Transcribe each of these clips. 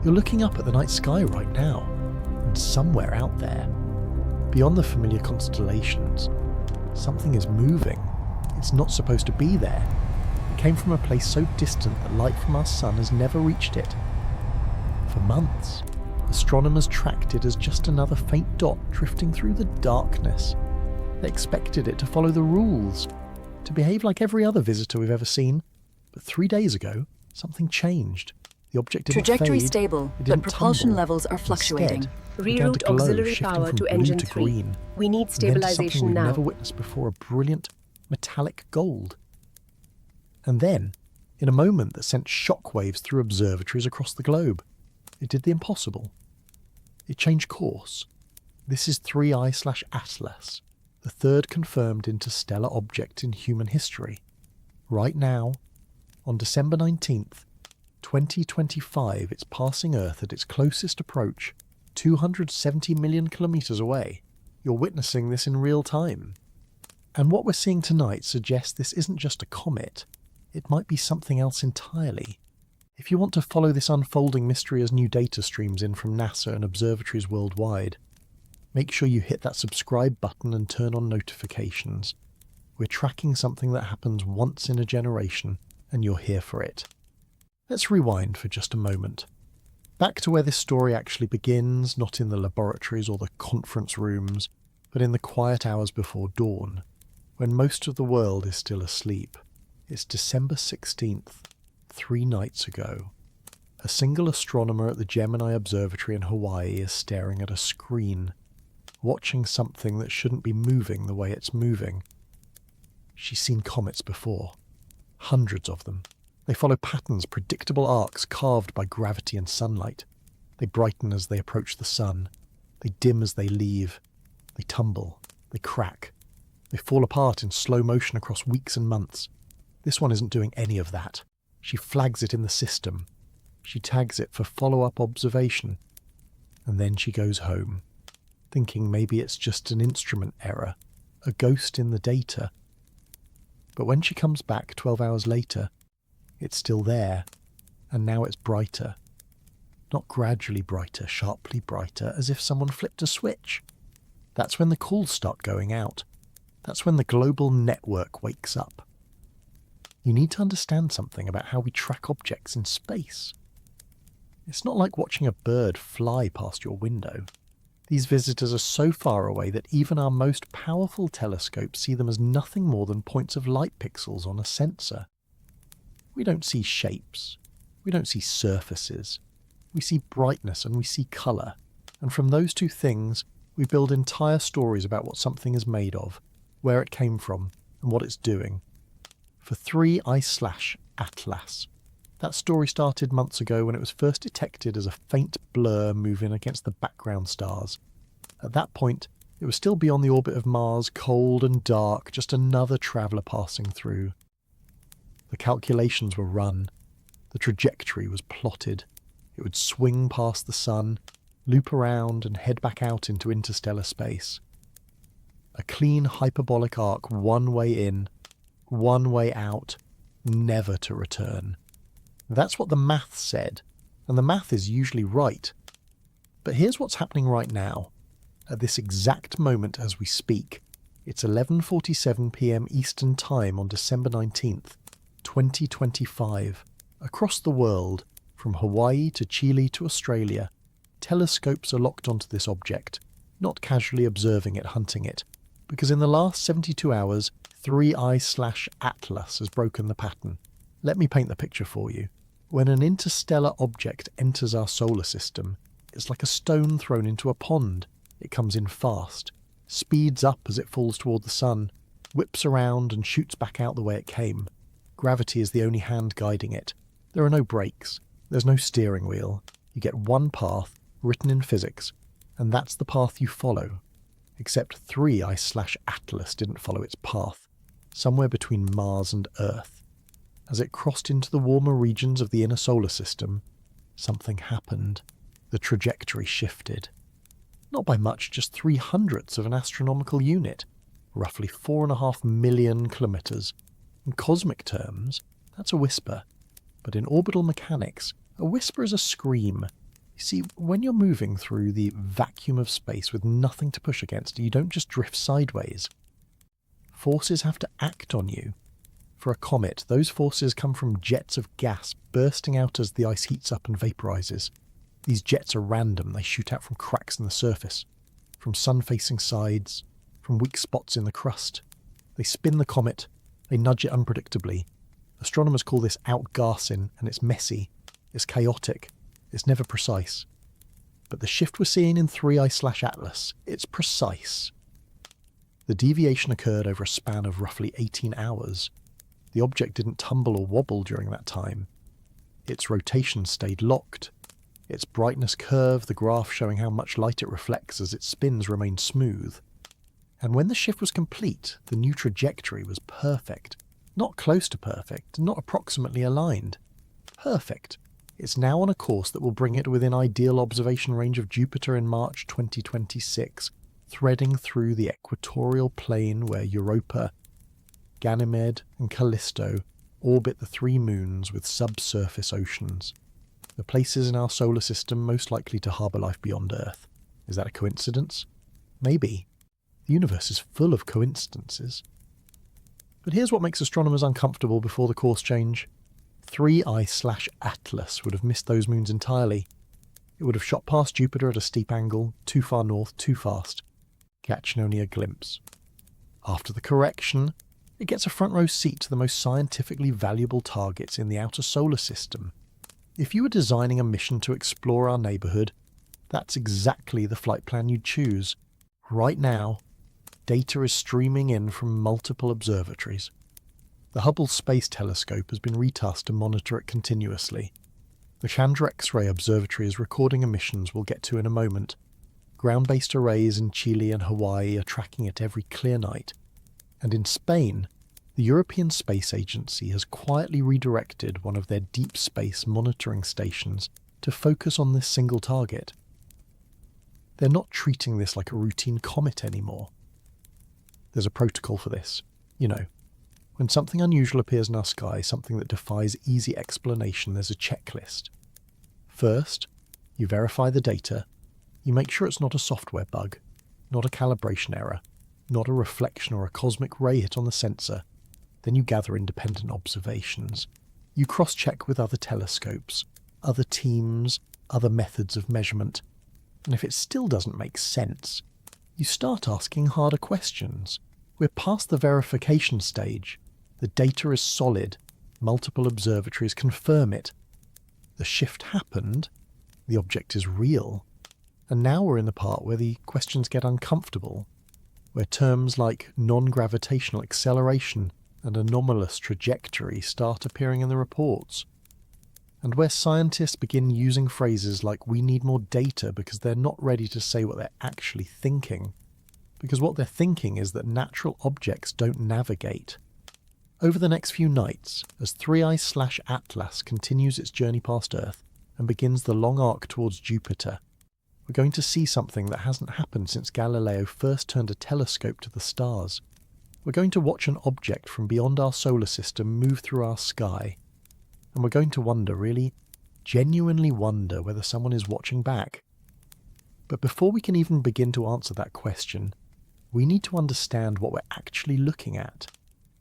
You're looking up at the night sky right now, and somewhere out there, beyond the familiar constellations, something is moving. It's not supposed to be there. It came from a place so distant that light from our sun has never reached it. For months, astronomers tracked it as just another faint dot drifting through the darkness. They expected it to follow the rules, to behave like every other visitor we've ever seen. But 3 days ago, something changed. The object didn't Trajectory fade, stable, it didn't but propulsion tumble. levels are fluctuating. Instead, it began to Reroute glow, auxiliary shifting power from to blue engine to 3. green, We need and then to something stabilization we've now. never witnessed before, a brilliant metallic gold. And then, in a moment that sent shockwaves through observatories across the globe, it did the impossible. It changed course. This is 3I/Atlas, the third confirmed interstellar object in human history. Right now, on December 19th, 2025, it's passing Earth at its closest approach, 270 million kilometres away. You're witnessing this in real time. And what we're seeing tonight suggests this isn't just a comet. It might be something else entirely. If you want to follow this unfolding mystery as new data streams in from NASA and observatories worldwide, make sure you hit that subscribe button and turn on notifications. We're tracking something that happens once in a generation, and you're here for it. Let's rewind for just a moment. Back to where this story actually begins, not in the laboratories or the conference rooms, but in the quiet hours before dawn, when most of the world is still asleep. It's December 16th, 3 nights ago. A single astronomer at the Gemini Observatory in Hawaii is staring at a screen, watching something that shouldn't be moving the way it's moving. She's seen comets before. Hundreds of them. They follow patterns, predictable arcs carved by gravity and sunlight. They brighten as they approach the sun. They dim as they leave. They tumble. They crack. They fall apart in slow motion across weeks and months. This one isn't doing any of that. She flags it in the system. She tags it for follow-up observation. And then she goes home, thinking maybe it's just an instrument error, a ghost in the data. But when she comes back 12 hours later, it's still there, and now it's brighter. Not gradually brighter, sharply brighter, as if someone flipped a switch. That's when the calls start going out. That's when the global network wakes up. You need to understand something about how we track objects in space. It's not like watching a bird fly past your window. These visitors are so far away that even our most powerful telescopes see them as nothing more than points of light pixels on a sensor. We don't see shapes. We don't see surfaces. We see brightness and we see colour. And from those two things, we build entire stories about what something is made of, where it came from, and what it's doing. For 3I/Atlas. That story started months ago when it was first detected as a faint blur moving against the background stars. At that point, it was still beyond the orbit of Mars, cold and dark, just another traveller passing through. The calculations were run. The trajectory was plotted. It would swing past the sun, loop around and head back out into interstellar space. A clean hyperbolic arc, one way in, one way out, never to return. That's what the math said, and the math is usually right. But here's what's happening right now. At this exact moment as we speak, it's 11:47 p.m. Eastern Time on December 19th, 2025. Across the world, from Hawaii to Chile to Australia, telescopes are locked onto this object, not casually observing it, hunting it, because in the last 72 hours, 3I/Atlas has broken the pattern. Let me paint the picture for you. When an interstellar object enters our solar system, it's like a stone thrown into a pond. It comes in fast, speeds up as it falls toward the sun, whips around and shoots back out the way it came. Gravity is the only hand guiding it. There are no brakes. There's no steering wheel. You get one path, written in physics, and that's the path you follow. Except 3I/Atlas didn't follow its path, somewhere between Mars and Earth. As it crossed into the warmer regions of the inner solar system, something happened. The trajectory shifted. Not by much, just 0.03 of an astronomical unit, roughly 4.5 million kilometres. In cosmic terms, that's a whisper. But in orbital mechanics, a whisper is a scream. See, when you're moving through the vacuum of space with nothing to push against, you don't just drift sideways. Forces have to act on you. For a comet, those forces come from jets of gas bursting out as the ice heats up and vaporizes. These jets are random, they shoot out from cracks in the surface, from sun-facing sides, from weak spots in the crust. They spin the comet, they nudge it unpredictably. Astronomers call this outgassing, and it's messy, it's chaotic, it's never precise. But the shift we're seeing in 3I/Atlas, it's precise. The deviation occurred over a span of roughly 18 hours. The object didn't tumble or wobble during that time. Its rotation stayed locked. Its brightness curve, the graph showing how much light it reflects as it spins, remained smooth. And when the shift was complete, the new trajectory was perfect. Not close to perfect, not approximately aligned. Perfect. It's now on a course that will bring it within ideal observation range of Jupiter in March 2026, threading through the equatorial plane where Europa, Ganymede and Callisto orbit the three moons with subsurface oceans. The places in our solar system most likely to harbour life beyond Earth. Is that a coincidence? Maybe. The universe is full of coincidences. But here's what makes astronomers uncomfortable before the course change. 3I/Atlas would have missed those moons entirely. It would have shot past Jupiter at a steep angle, too far north, too fast, catching only a glimpse. After the correction, it gets a front row seat to the most scientifically valuable targets in the outer solar system. If you were designing a mission to explore our neighbourhood, that's exactly the flight plan you'd choose. Right now, data is streaming in from multiple observatories. The Hubble Space Telescope has been retasked to monitor it continuously. The Chandra X-ray Observatory is recording emissions we'll get to in a moment. Ground-based arrays in Chile and Hawaii are tracking it every clear night. And in Spain, the European Space Agency has quietly redirected one of their deep space monitoring stations to focus on this single target. They're not treating this like a routine comet anymore. There's a protocol for this. You know, when something unusual appears in our sky, something that defies easy explanation, there's a checklist. First, you verify the data. You make sure it's not a software bug, not a calibration error, not a reflection or a cosmic ray hit on the sensor. Then you gather independent observations. You cross-check with other telescopes, other teams, other methods of measurement. And if it still doesn't make sense, you start asking harder questions. We're past the verification stage. The data is solid. Multiple observatories confirm it. The shift happened. The object is real. And now we're in the part where the questions get uncomfortable, where terms like non-gravitational acceleration and anomalous trajectory start appearing in the reports, and where scientists begin using phrases like "we need more data" because they're not ready to say what they're actually thinking, because what they're thinking is that natural objects don't navigate. Over the next few nights, as 3I/Atlas continues its journey past Earth and begins the long arc towards Jupiter, we're going to see something that hasn't happened since Galileo first turned a telescope to the stars. We're going to watch an object from beyond our solar system move through our sky, and we're going to wonder, really, genuinely wonder, whether someone is watching back. But before we can even begin to answer that question, we need to understand what we're actually looking at,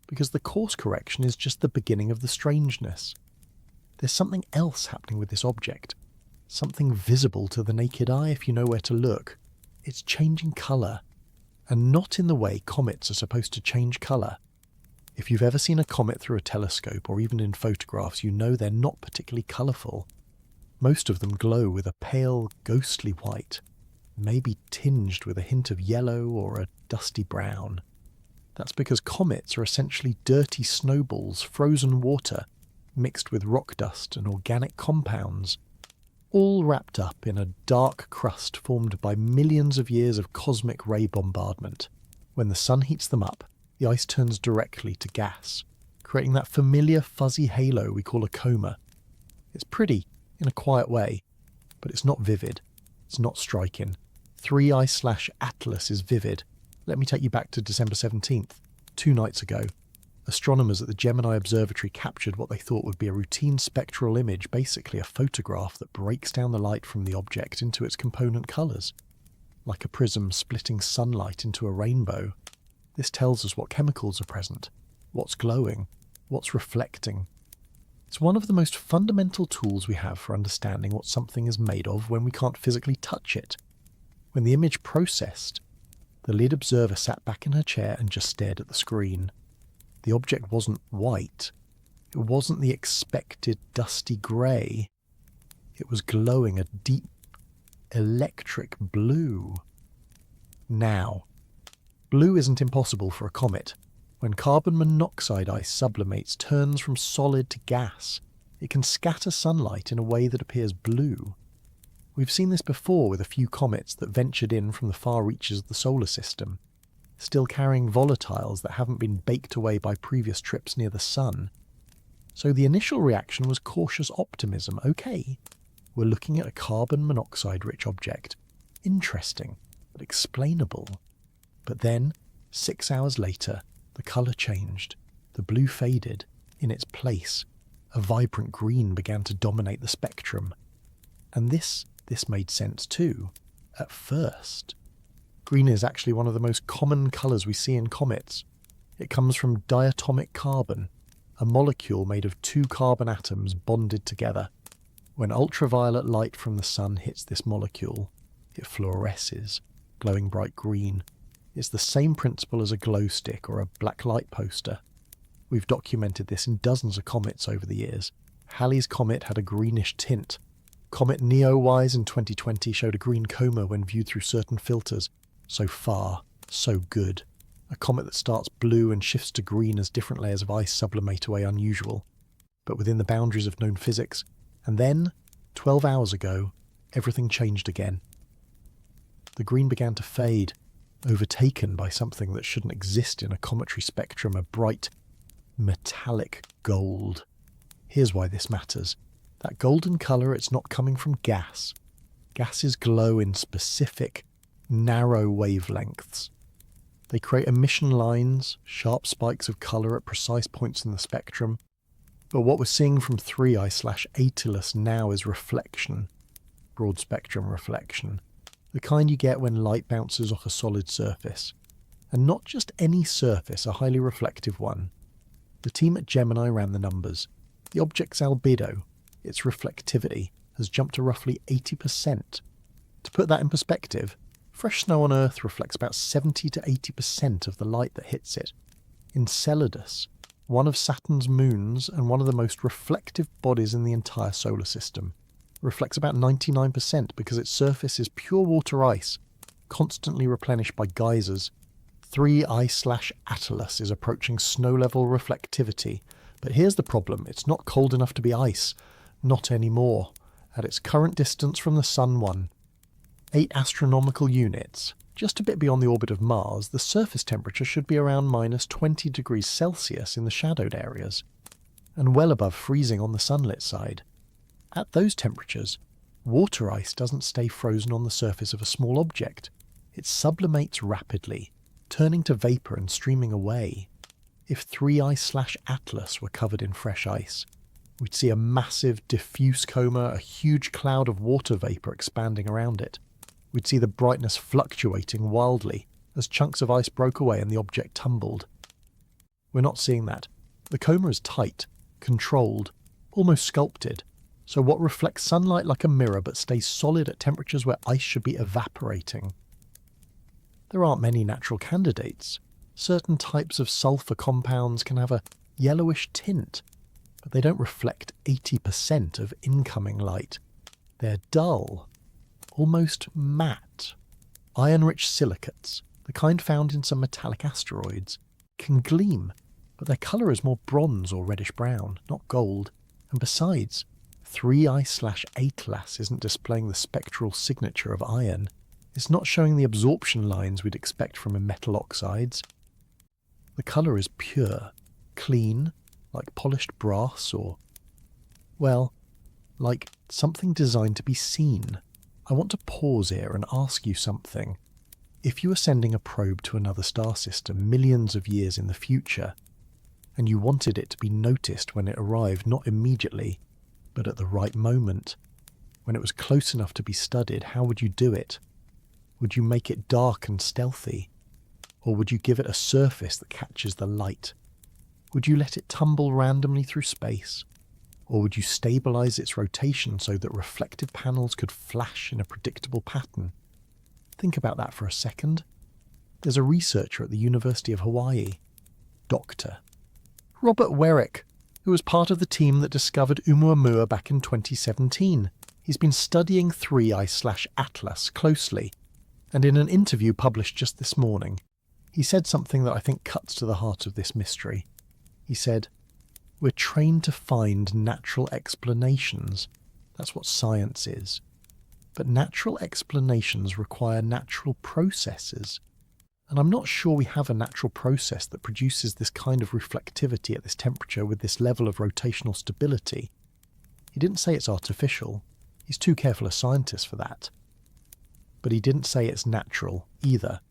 because the course correction is just the beginning of the strangeness. There's something else happening with this object. Something visible to the naked eye if you know where to look. It's changing colour, and not in the way comets are supposed to change colour. If you've ever seen a comet through a telescope or even in photographs, you know they're not particularly colourful. Most of them glow with a pale, ghostly white, maybe tinged with a hint of yellow or a dusty brown. That's because comets are essentially dirty snowballs, frozen water, mixed with rock dust and organic compounds, all wrapped up in a dark crust formed by millions of years of cosmic ray bombardment. When the sun heats them up, the ice turns directly to gas, creating that familiar fuzzy halo we call a coma. It's pretty, in a quiet way, but it's not vivid. It's not striking. 3I/Atlas is vivid. Let me take you back to December 17th, 2 nights ago. Astronomers at the Gemini Observatory captured what they thought would be a routine spectral image, basically a photograph that breaks down the light from the object into its component colours. Like a prism splitting sunlight into a rainbow, this tells us what chemicals are present, what's glowing, what's reflecting. It's one of the most fundamental tools we have for understanding what something is made of when we can't physically touch it. When the image processed, the lead observer sat back in her chair and just stared at the screen. The object wasn't white. It wasn't the expected dusty grey. It was glowing a deep electric blue. Now, blue isn't impossible for a comet. When carbon monoxide ice sublimates, turns from solid to gas, it can scatter sunlight in a way that appears blue. We've seen this before with a few comets that ventured in from the far reaches of the solar system, still carrying volatiles that haven't been baked away by previous trips near the sun. So the initial reaction was cautious optimism. Okay, we're looking at a carbon monoxide-rich object. Interesting, but explainable. But then, 6 hours later, the colour changed. The blue faded. In its place, a vibrant green began to dominate the spectrum. And this made sense too, at first. Green is actually one of the most common colours we see in comets. It comes from diatomic carbon, a molecule made of 2 carbon atoms bonded together. When ultraviolet light from the sun hits this molecule, it fluoresces, glowing bright green. It's the same principle as a glow stick or a black light poster. We've documented this in dozens of comets over the years. Halley's Comet had a greenish tint. Comet Neowise in 2020 showed a green coma when viewed through certain filters. So far, so good. A comet that starts blue and shifts to green as different layers of ice sublimate away unusual, but within the boundaries of known physics. And then, 12 hours ago, everything changed again. The green began to fade, overtaken by something that shouldn't exist in a cometary spectrum, a bright, metallic gold. Here's why this matters. That golden colour, it's not coming from gas. Gases glow in specific, narrow wavelengths. They create emission lines, sharp spikes of colour at precise points in the spectrum. But what we're seeing from 3I/Atlas now is reflection, broad spectrum reflection, the kind you get when light bounces off a solid surface. And not just any surface, a highly reflective one. The team at Gemini ran the numbers. The object's albedo, its reflectivity, has jumped to roughly 80%. To put that in perspective, fresh snow on Earth reflects about 70 to 80% of the light that hits it. Enceladus, one of Saturn's moons and one of the most reflective bodies in the entire solar system, reflects about 99% because its surface is pure water ice, constantly replenished by geysers. 3I/Atlas is approaching snow-level reflectivity, but here's the problem, it's not cold enough to be ice. Not anymore. At its current distance from the Sun 8 astronomical units, just a bit beyond the orbit of Mars, the surface temperature should be around minus 20 degrees Celsius in the shadowed areas, and well above freezing on the sunlit side. At those temperatures, water ice doesn't stay frozen on the surface of a small object. It sublimates rapidly, turning to vapour and streaming away. If 3I/Atlas were covered in fresh ice, we'd see a massive diffuse coma, a huge cloud of water vapour expanding around it. We'd see the brightness fluctuating wildly as chunks of ice broke away and the object tumbled. We're not seeing that. The coma is tight, controlled, almost sculpted, so what reflects sunlight like a mirror but stays solid at temperatures where ice should be evaporating. There aren't many natural candidates. Certain types of sulfur compounds can have a yellowish tint, but they don't reflect 80% of incoming light. They're dull, almost matte. Iron-rich silicates, the kind found in some metallic asteroids, can gleam, but their colour is more bronze or reddish-brown, not gold. And besides, 3I/Atlas isn't displaying the spectral signature of iron. It's not showing the absorption lines we'd expect from metal oxides. The colour is pure, clean, like polished brass or, well, like something designed to be seen. I want to pause here and ask you something. If you were sending a probe to another star system millions of years in the future, and you wanted it to be noticed when it arrived, not immediately, but at the right moment. When it was close enough to be studied, how would you do it? Would you make it dark and stealthy? Or would you give it a surface that catches the light? Would you let it tumble randomly through space? Or would you stabilize its rotation so that reflective panels could flash in a predictable pattern? Think about that for a second. There's a researcher at the University of Hawaii, Dr. Robert Werrick, who was part of the team that discovered Oumuamua back in 2017. He's been studying 3I/Atlas closely, and in an interview published just this morning, he said something that I think cuts to the heart of this mystery. He said, "We're trained to find natural explanations. That's what science is. But natural explanations require natural processes. And I'm not sure we have a natural process that produces this kind of reflectivity at this temperature with this level of rotational stability." He didn't say it's artificial. He's too careful a scientist for that. But he didn't say it's natural either.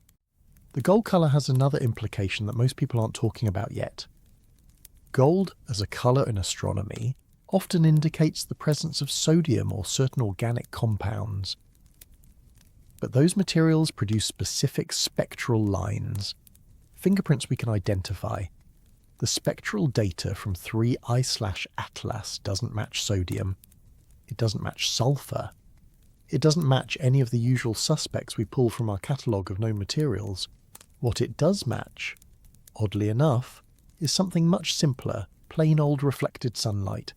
The gold colour has another implication that most people aren't talking about yet. Gold, as a colour in astronomy, often indicates the presence of sodium or certain organic compounds. But those materials produce specific spectral lines, fingerprints we can identify. The spectral data from 3I/Atlas doesn't match sodium. It doesn't match sulfur. It doesn't match any of the usual suspects we pull from our catalogue of known materials. What it does match, oddly enough, is something much simpler, plain old reflected sunlight,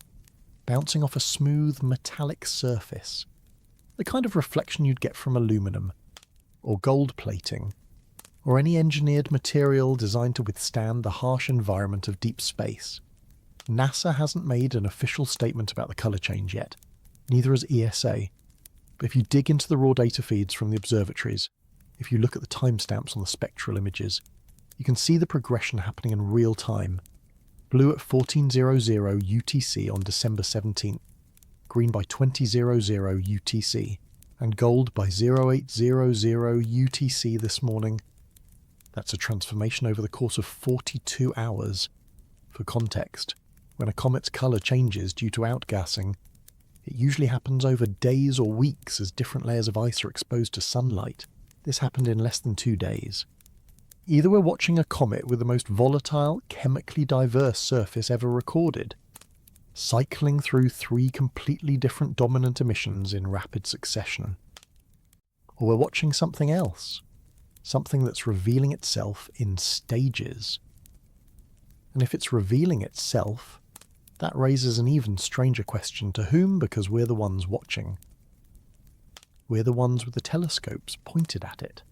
bouncing off a smooth metallic surface. The kind of reflection you'd get from aluminum, or gold plating, or any engineered material designed to withstand the harsh environment of deep space. NASA hasn't made an official statement about the colour change yet, neither has ESA. But if you dig into the raw data feeds from the observatories, if you look at the timestamps on the spectral images, you can see the progression happening in real time. Blue at 1400 UTC on December 17th, green by 2000 UTC, and gold by 0800 UTC this morning. That's a transformation over the course of 42 hours. For context, when a comet's colour changes due to outgassing, it usually happens over days or weeks as different layers of ice are exposed to sunlight. This happened in less than 2 days. Either we're watching a comet with the most volatile, chemically diverse surface ever recorded, cycling through 3 completely different dominant emissions in rapid succession, or we're watching something else, something that's revealing itself in stages. And if it's revealing itself, that raises an even stranger question to whom, because we're the ones watching. We're the ones with the telescopes pointed at it,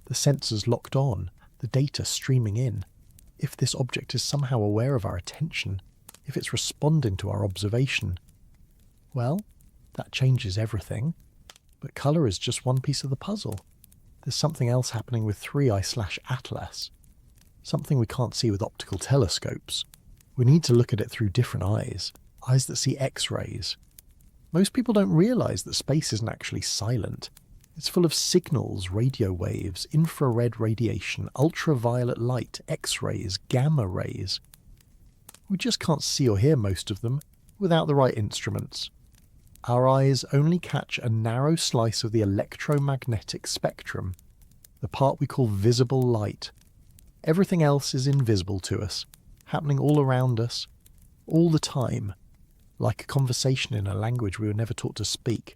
the sensors locked on, the data streaming in. If this object is somehow aware of our attention, if it's responding to our observation, well, that changes everything. But colour is just one piece of the puzzle. There's something else happening with 3I/Atlas, something we can't see with optical telescopes. We need to look at it through different eyes that see X-rays. Most people don't realise that space isn't actually silent. It's full of signals, radio waves, infrared radiation, ultraviolet light, X-rays, gamma rays. We just can't see or hear most of them without the right instruments. Our eyes only catch a narrow slice of the electromagnetic spectrum, the part we call visible light. Everything else is invisible to us, happening all around us, all the time, like a conversation in a language we were never taught to speak.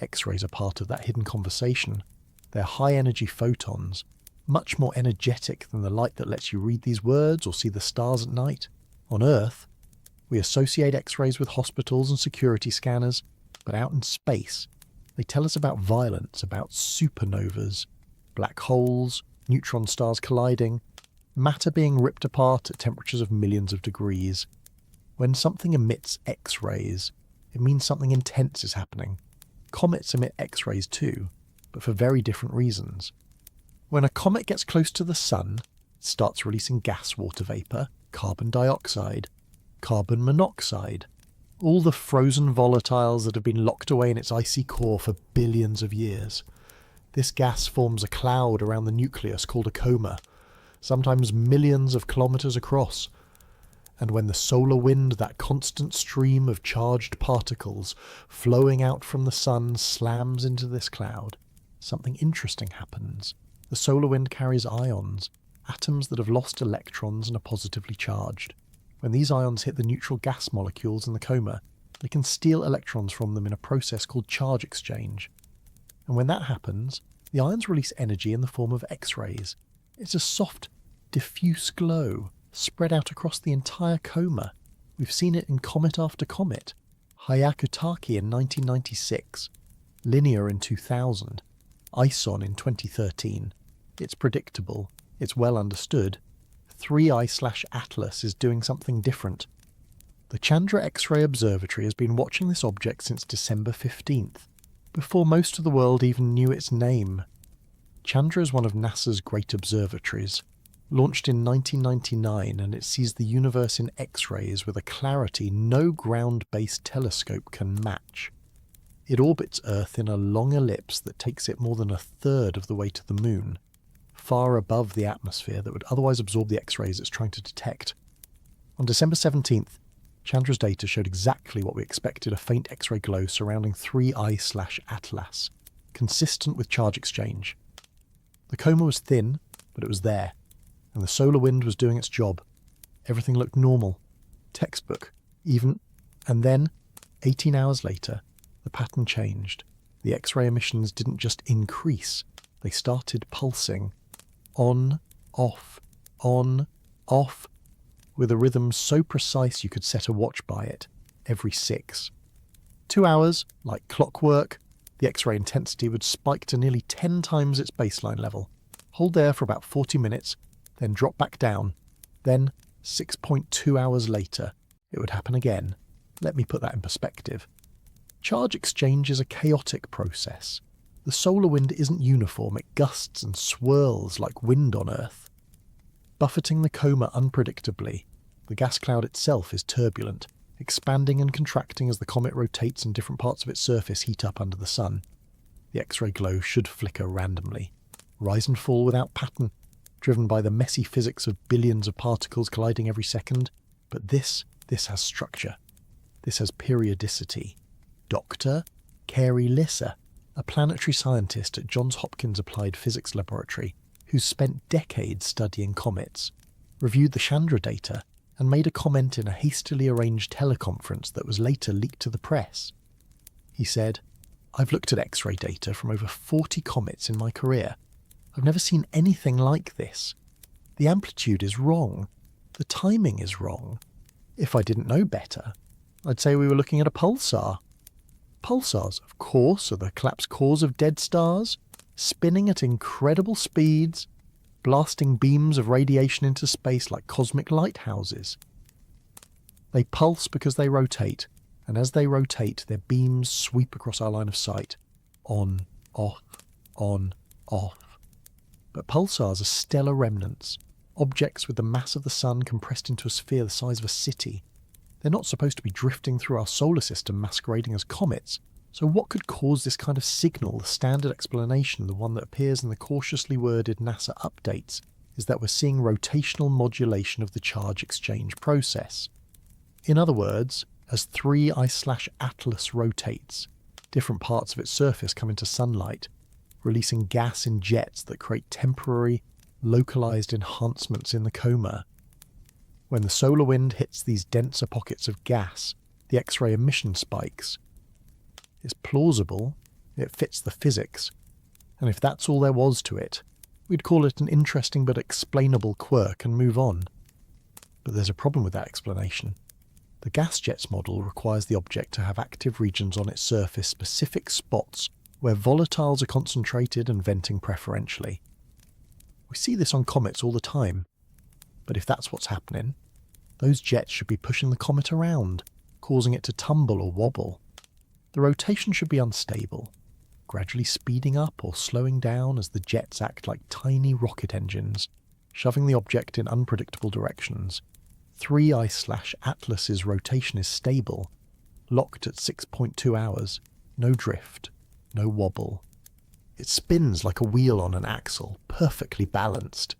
X-rays are part of that hidden conversation. They're high-energy photons, much more energetic than the light that lets you read these words or see the stars at night. On Earth, we associate X-rays with hospitals and security scanners, but out in space, they tell us about violence, about supernovas, black holes, neutron stars colliding, matter being ripped apart at temperatures of millions of degrees. When something emits X-rays, it means something intense is happening. Comets emit X-rays too, but for very different reasons. When a comet gets close to the sun, it starts releasing gas water vapour, carbon dioxide, carbon monoxide, all the frozen volatiles that have been locked away in its icy core for billions of years. This gas forms a cloud around the nucleus called a coma, sometimes millions of kilometres across. And when the solar wind, that constant stream of charged particles flowing out from the sun, slams into this cloud, something interesting happens. The solar wind carries ions, atoms that have lost electrons and are positively charged. When these ions hit the neutral gas molecules in the coma, they can steal electrons from them in a process called charge exchange. And when that happens, the ions release energy in the form of X-rays. It's a soft, diffuse glow spread out across the entire coma. We've seen it in comet after comet. Hyakutake in 1996, Linear in 2000, ISON in 2013. It's predictable. It's well understood. 3I/Atlas is doing something different. The Chandra X-ray Observatory has been watching this object since December 15th, before most of the world even knew its name. Chandra is one of NASA's great observatories, launched in 1999, and it sees the universe in X-rays with a clarity no ground-based telescope can match. It orbits Earth in a long ellipse that takes it more than a third of the way to the Moon, far above the atmosphere that would otherwise absorb the X-rays it's trying to detect. On December 17th, Chandra's data showed exactly what we expected: a faint X-ray glow surrounding 3I/Atlas, consistent with charge exchange. The coma was thin, but it was there, and the solar wind was doing its job. Everything looked normal, textbook, even, and then, 18 hours later, the pattern changed. The X-ray emissions didn't just increase, they started pulsing. On, off, with a rhythm so precise you could set a watch by it, every 6. 2 hours, like clockwork, the X-ray intensity would spike to nearly 10 times its baseline level, hold there for about 40 minutes, then drop back down. Then, 6.2 hours later, it would happen again. Let me put that in perspective. Charge exchange is a chaotic process. The solar wind isn't uniform, it gusts and swirls like wind on Earth. Buffeting the coma unpredictably, the gas cloud itself is turbulent, expanding and contracting as the comet rotates and different parts of its surface heat up under the sun. The X-ray glow should flicker randomly, rise and fall without pattern, driven by the messy physics of billions of particles colliding every second. But this has structure. This has periodicity. Dr. Carey Lisser, a planetary scientist at Johns Hopkins Applied Physics Laboratory, who's spent decades studying comets, reviewed the Chandra data and made a comment in a hastily arranged teleconference that was later leaked to the press. He said, "I've looked at X-ray data from over 40 comets in my career. I've never seen anything like this. The amplitude is wrong. The timing is wrong. If I didn't know better, I'd say we were looking at a pulsar. Pulsars, of course, are the collapsed cores of dead stars, spinning at incredible speeds, blasting beams of radiation into space like cosmic lighthouses. They pulse because they rotate, and as they rotate, their beams sweep across our line of sight. On, off, on, off. But pulsars are stellar remnants, objects with the mass of the sun compressed into a sphere the size of a city. They're not supposed to be drifting through our solar system masquerading as comets, so what could cause this kind of signal? The standard explanation, the one that appears in the cautiously worded NASA updates, is that we're seeing rotational modulation of the charge exchange process. In other words, as 3I/Atlas rotates, different parts of its surface come into sunlight, releasing gas in jets that create temporary, localized enhancements in the coma. When the solar wind hits these denser pockets of gas, the X-ray emission spikes. It's plausible, it fits the physics, and if that's all there was to it, we'd call it an interesting but explainable quirk and move on. But there's a problem with that explanation. The gas jets model requires the object to have active regions on its surface, specific spots where volatiles are concentrated and venting preferentially. We see this on comets all the time, but if that's what's happening, those jets should be pushing the comet around, causing it to tumble or wobble. The rotation should be unstable, gradually speeding up or slowing down as the jets act like tiny rocket engines, shoving the object in unpredictable directions. 3I/Atlas's rotation is stable, locked at 6.2 hours, no drift, no wobble. It spins like a wheel on an axle, perfectly balanced.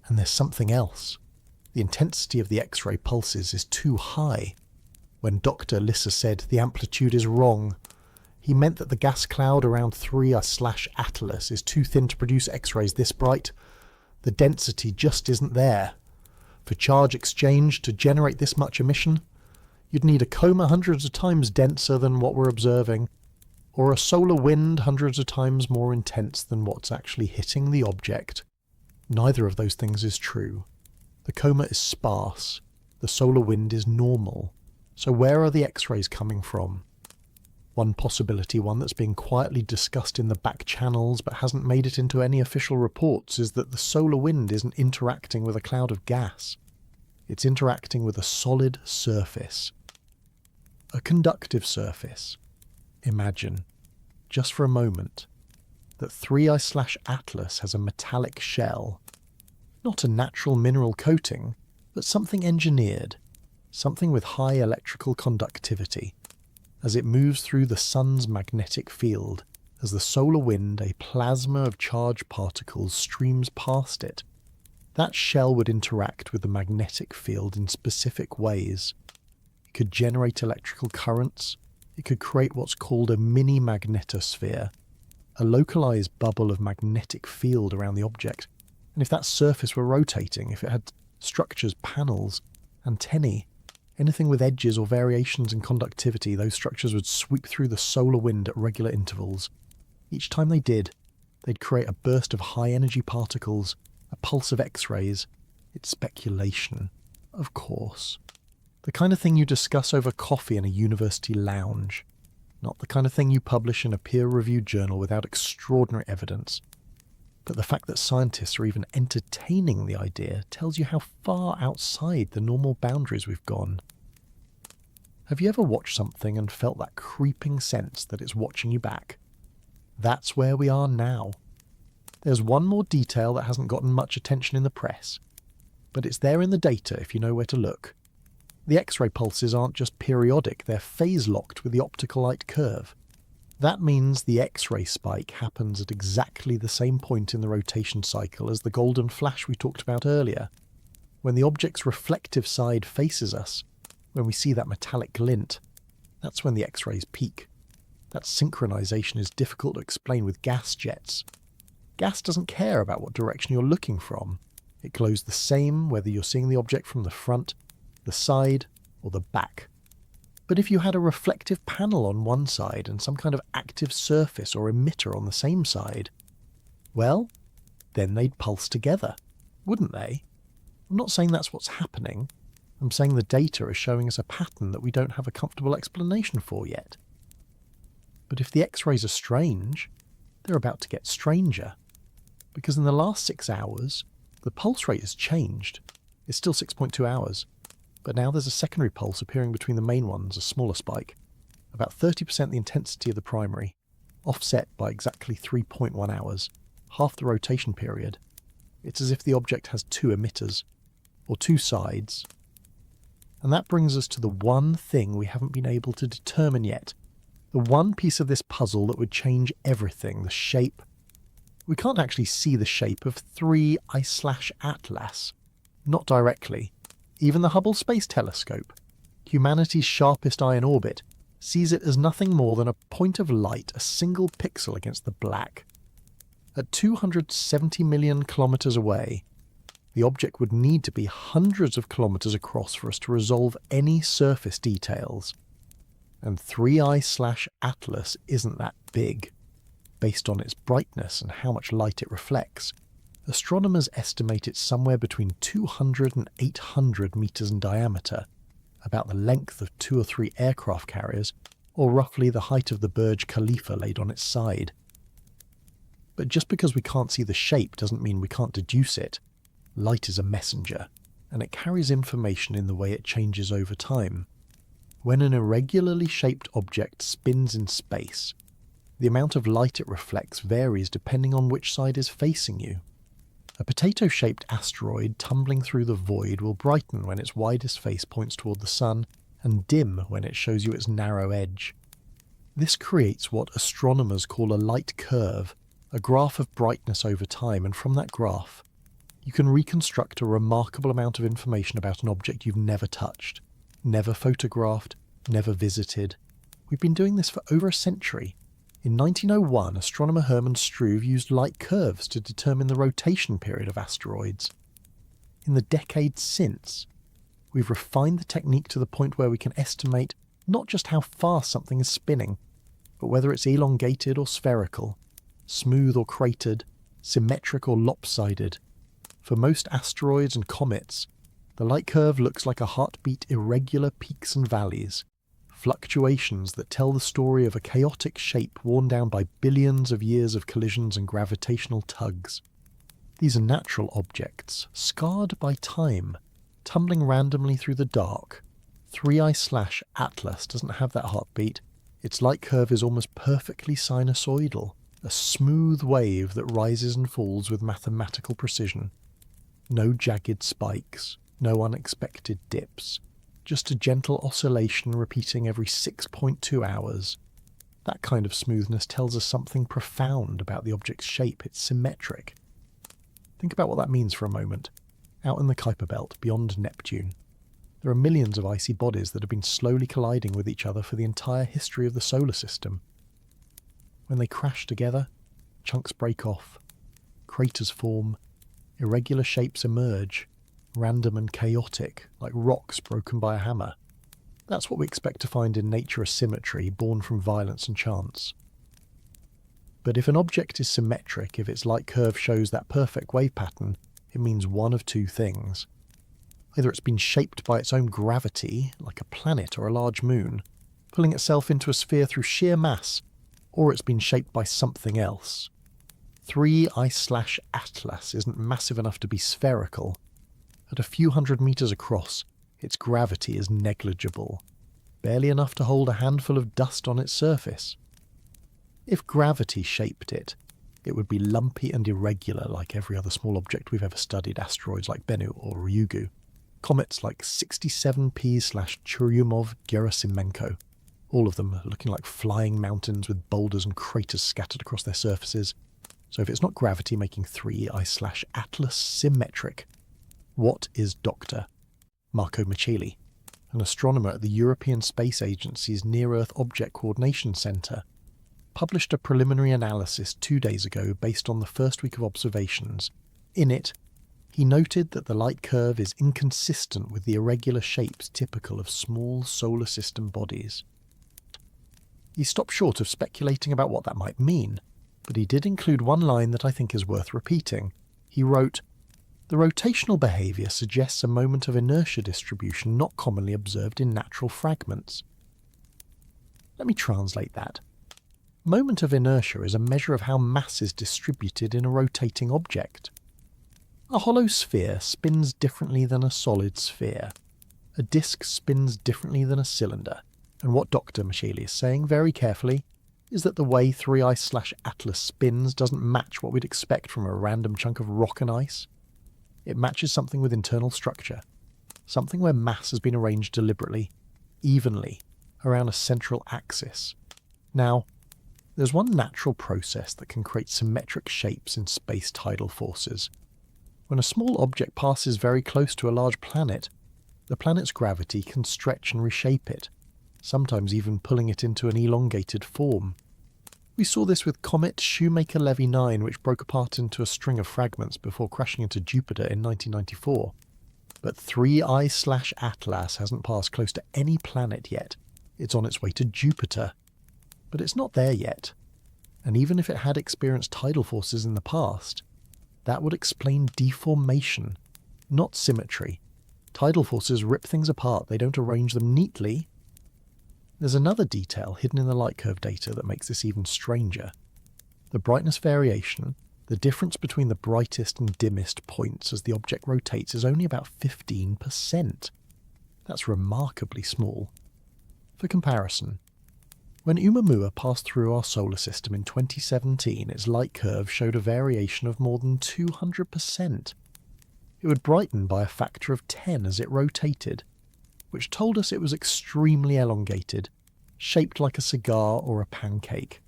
And there's something else. The intensity of the X-ray pulses is too high. When Dr. Lisser said the amplitude is wrong, he meant that the gas cloud around 3I/Atlas is too thin to produce X-rays this bright. The density just isn't there. For charge exchange to generate this much emission, you'd need a coma hundreds of times denser than what we're observing, or a solar wind hundreds of times more intense than what's actually hitting the object. Neither of those things is true. The coma is sparse. The solar wind is normal. So where are the X-rays coming from? One possibility, one that's being quietly discussed in the back channels but hasn't made it into any official reports, is that the solar wind isn't interacting with a cloud of gas. It's interacting with a solid surface. A conductive surface. Imagine, just for a moment, that 3I/Atlas has a metallic shell. Not a natural mineral coating, but something engineered, something with high electrical conductivity. As it moves through the sun's magnetic field, as the solar wind, a plasma of charged particles, streams past it, that shell would interact with the magnetic field in specific ways. It could generate electrical currents. It could create what's called a mini-magnetosphere, a localized bubble of magnetic field around the object. And if that surface were rotating, if it had structures, panels, antennae, anything with edges or variations in conductivity, those structures would sweep through the solar wind at regular intervals. Each time they did, they'd create a burst of high-energy particles, a pulse of X-rays. It's speculation, of course. The kind of thing you discuss over coffee in a university lounge. Not the kind of thing you publish in a peer-reviewed journal without extraordinary evidence. But the fact that scientists are even entertaining the idea tells you how far outside the normal boundaries we've gone. Have you ever watched something and felt that creeping sense that it's watching you back? That's where we are now. There's one more detail that hasn't gotten much attention in the press, but it's there in the data if you know where to look. The X-ray pulses aren't just periodic, they're phase-locked with the optical light curve. That means the X-ray spike happens at exactly the same point in the rotation cycle as the golden flash we talked about earlier. When the object's reflective side faces us, when we see that metallic glint, that's when the X-rays peak. That synchronization is difficult to explain with gas jets. Gas doesn't care about what direction you're looking from. It glows the same whether you're seeing the object from the front, the side, or the back. But if you had a reflective panel on one side and some kind of active surface or emitter on the same side, well, then they'd pulse together, wouldn't they? I'm not saying that's what's happening. I'm saying the data is showing us a pattern that we don't have a comfortable explanation for yet. But if the X-rays are strange, they're about to get stranger. Because in the last 6 hours, the pulse rate has changed. It's still 6.2 hours. But now there's a secondary pulse appearing between the main ones, a smaller spike, about 30% the intensity of the primary, offset by exactly 3.1 hours, half the rotation period. It's as if the object has two emitters, or two sides. And that brings us to the one thing we haven't been able to determine yet, the one piece of this puzzle that would change everything, the shape. We can't actually see the shape of 3I/Atlas, not directly. Even the Hubble Space Telescope, humanity's sharpest eye in orbit, sees it as nothing more than a point of light, a single pixel against the black. At 270 million kilometers away, the object would need to be hundreds of kilometers across for us to resolve any surface details. And 3I/Atlas isn't that big, based on its brightness and how much light it reflects. Astronomers estimate it's somewhere between 200 and 800 meters in diameter, about the length of 2 or 3 aircraft carriers, or roughly the height of the Burj Khalifa laid on its side. But just because we can't see the shape doesn't mean we can't deduce it. Light is a messenger, and it carries information in the way it changes over time. When an irregularly shaped object spins in space, the amount of light it reflects varies depending on which side is facing you. A potato-shaped asteroid tumbling through the void will brighten when its widest face points toward the sun, and dim when it shows you its narrow edge. This creates what astronomers call a light curve, a graph of brightness over time, and from that graph, you can reconstruct a remarkable amount of information about an object you've never touched, never photographed, never visited. We've been doing this for over a century. In 1901, astronomer Hermann Struve used light curves to determine the rotation period of asteroids. In the decades since, we've refined the technique to the point where we can estimate not just how fast something is spinning, but whether it's elongated or spherical, smooth or cratered, symmetric or lopsided. For most asteroids and comets, the light curve looks like a heartbeat irregular peaks and valleys, fluctuations that tell the story of a chaotic shape worn down by billions of years of collisions and gravitational tugs. These are natural objects, scarred by time, tumbling randomly through the dark. 3I/Atlas doesn't have that heartbeat. Its light curve is almost perfectly sinusoidal, a smooth wave that rises and falls with mathematical precision. No jagged spikes, no unexpected dips, just a gentle oscillation repeating every 6.2 hours. That kind of smoothness tells us something profound about the object's shape. It's symmetric. Think about what that means for a moment. Out in the Kuiper Belt, beyond Neptune, there are millions of icy bodies that have been slowly colliding with each other for the entire history of the solar system. When they crash together, chunks break off, craters form, irregular shapes emerge, random and chaotic, like rocks broken by a hammer. That's what we expect to find in nature, a symmetry born from violence and chance. But if an object is symmetric, if its light curve shows that perfect wave pattern, it means one of two things. Either it's been shaped by its own gravity, like a planet or a large moon, pulling itself into a sphere through sheer mass, or it's been shaped by something else. 3I/Atlas isn't massive enough to be spherical. At a few hundred meters across, its gravity is negligible, barely enough to hold a handful of dust on its surface. If gravity shaped it, it would be lumpy and irregular like every other small object we've ever studied, asteroids like Bennu or Ryugu, comets like 67P/Churyumov-Gerasimenko, all of them looking like flying mountains with boulders and craters scattered across their surfaces. So if it's not gravity making 3I/Atlas symmetric, what is Dr. Marco Micheli, an astronomer at the European Space Agency's Near-Earth Object Coordination Centre, published a preliminary analysis 2 days ago based on the first week of observations. In it, he noted that the light curve is inconsistent with the irregular shapes typical of small solar system bodies. He stopped short of speculating about what that might mean, but he did include one line that I think is worth repeating. He wrote, "The rotational behaviour suggests a moment of inertia distribution not commonly observed in natural fragments." Let me translate that. Moment of inertia is a measure of how mass is distributed in a rotating object. A hollow sphere spins differently than a solid sphere. A disk spins differently than a cylinder. And what Dr. Micheli is saying, very carefully, is that the way 3I/Atlas spins doesn't match what we'd expect from a random chunk of rock and ice. It matches something with internal structure, something where mass has been arranged deliberately, evenly, around a central axis. Now, there's one natural process that can create symmetric shapes in space tidal forces. When a small object passes very close to a large planet, the planet's gravity can stretch and reshape it, sometimes even pulling it into an elongated form. We saw this with comet Shoemaker-Levy 9, which broke apart into a string of fragments before crashing into Jupiter in 1994. But 3I/Atlas hasn't passed close to any planet yet. It's on its way to Jupiter. But it's not there yet. And even if it had experienced tidal forces in the past, that would explain deformation, not symmetry. Tidal forces rip things apart, they don't arrange them neatly. There's another detail hidden in the light curve data that makes this even stranger. The brightness variation, the difference between the brightest and dimmest points as the object rotates, is only about 15%. That's remarkably small. For comparison, when Oumuamua passed through our solar system in 2017, its light curve showed a variation of more than 200%. It would brighten by a factor of 10 as it rotated, which told us it was extremely elongated, shaped like a cigar or a pancake,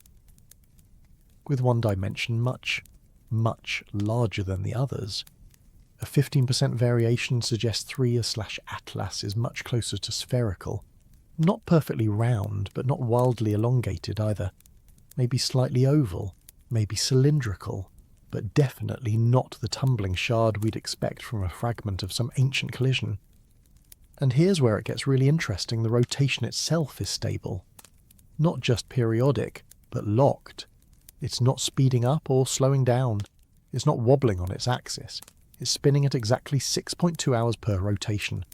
with one dimension much, much larger than the others. A 15% variation suggests 3/Atlas is much closer to spherical. Not perfectly round, but not wildly elongated either. Maybe slightly oval, maybe cylindrical, but definitely not the tumbling shard we'd expect from a fragment of some ancient collision. And here's where it gets really interesting. The rotation itself is stable. Not just periodic, but locked. It's not speeding up or slowing down. It's not wobbling on its axis. It's spinning at exactly 6.2 hours per rotation,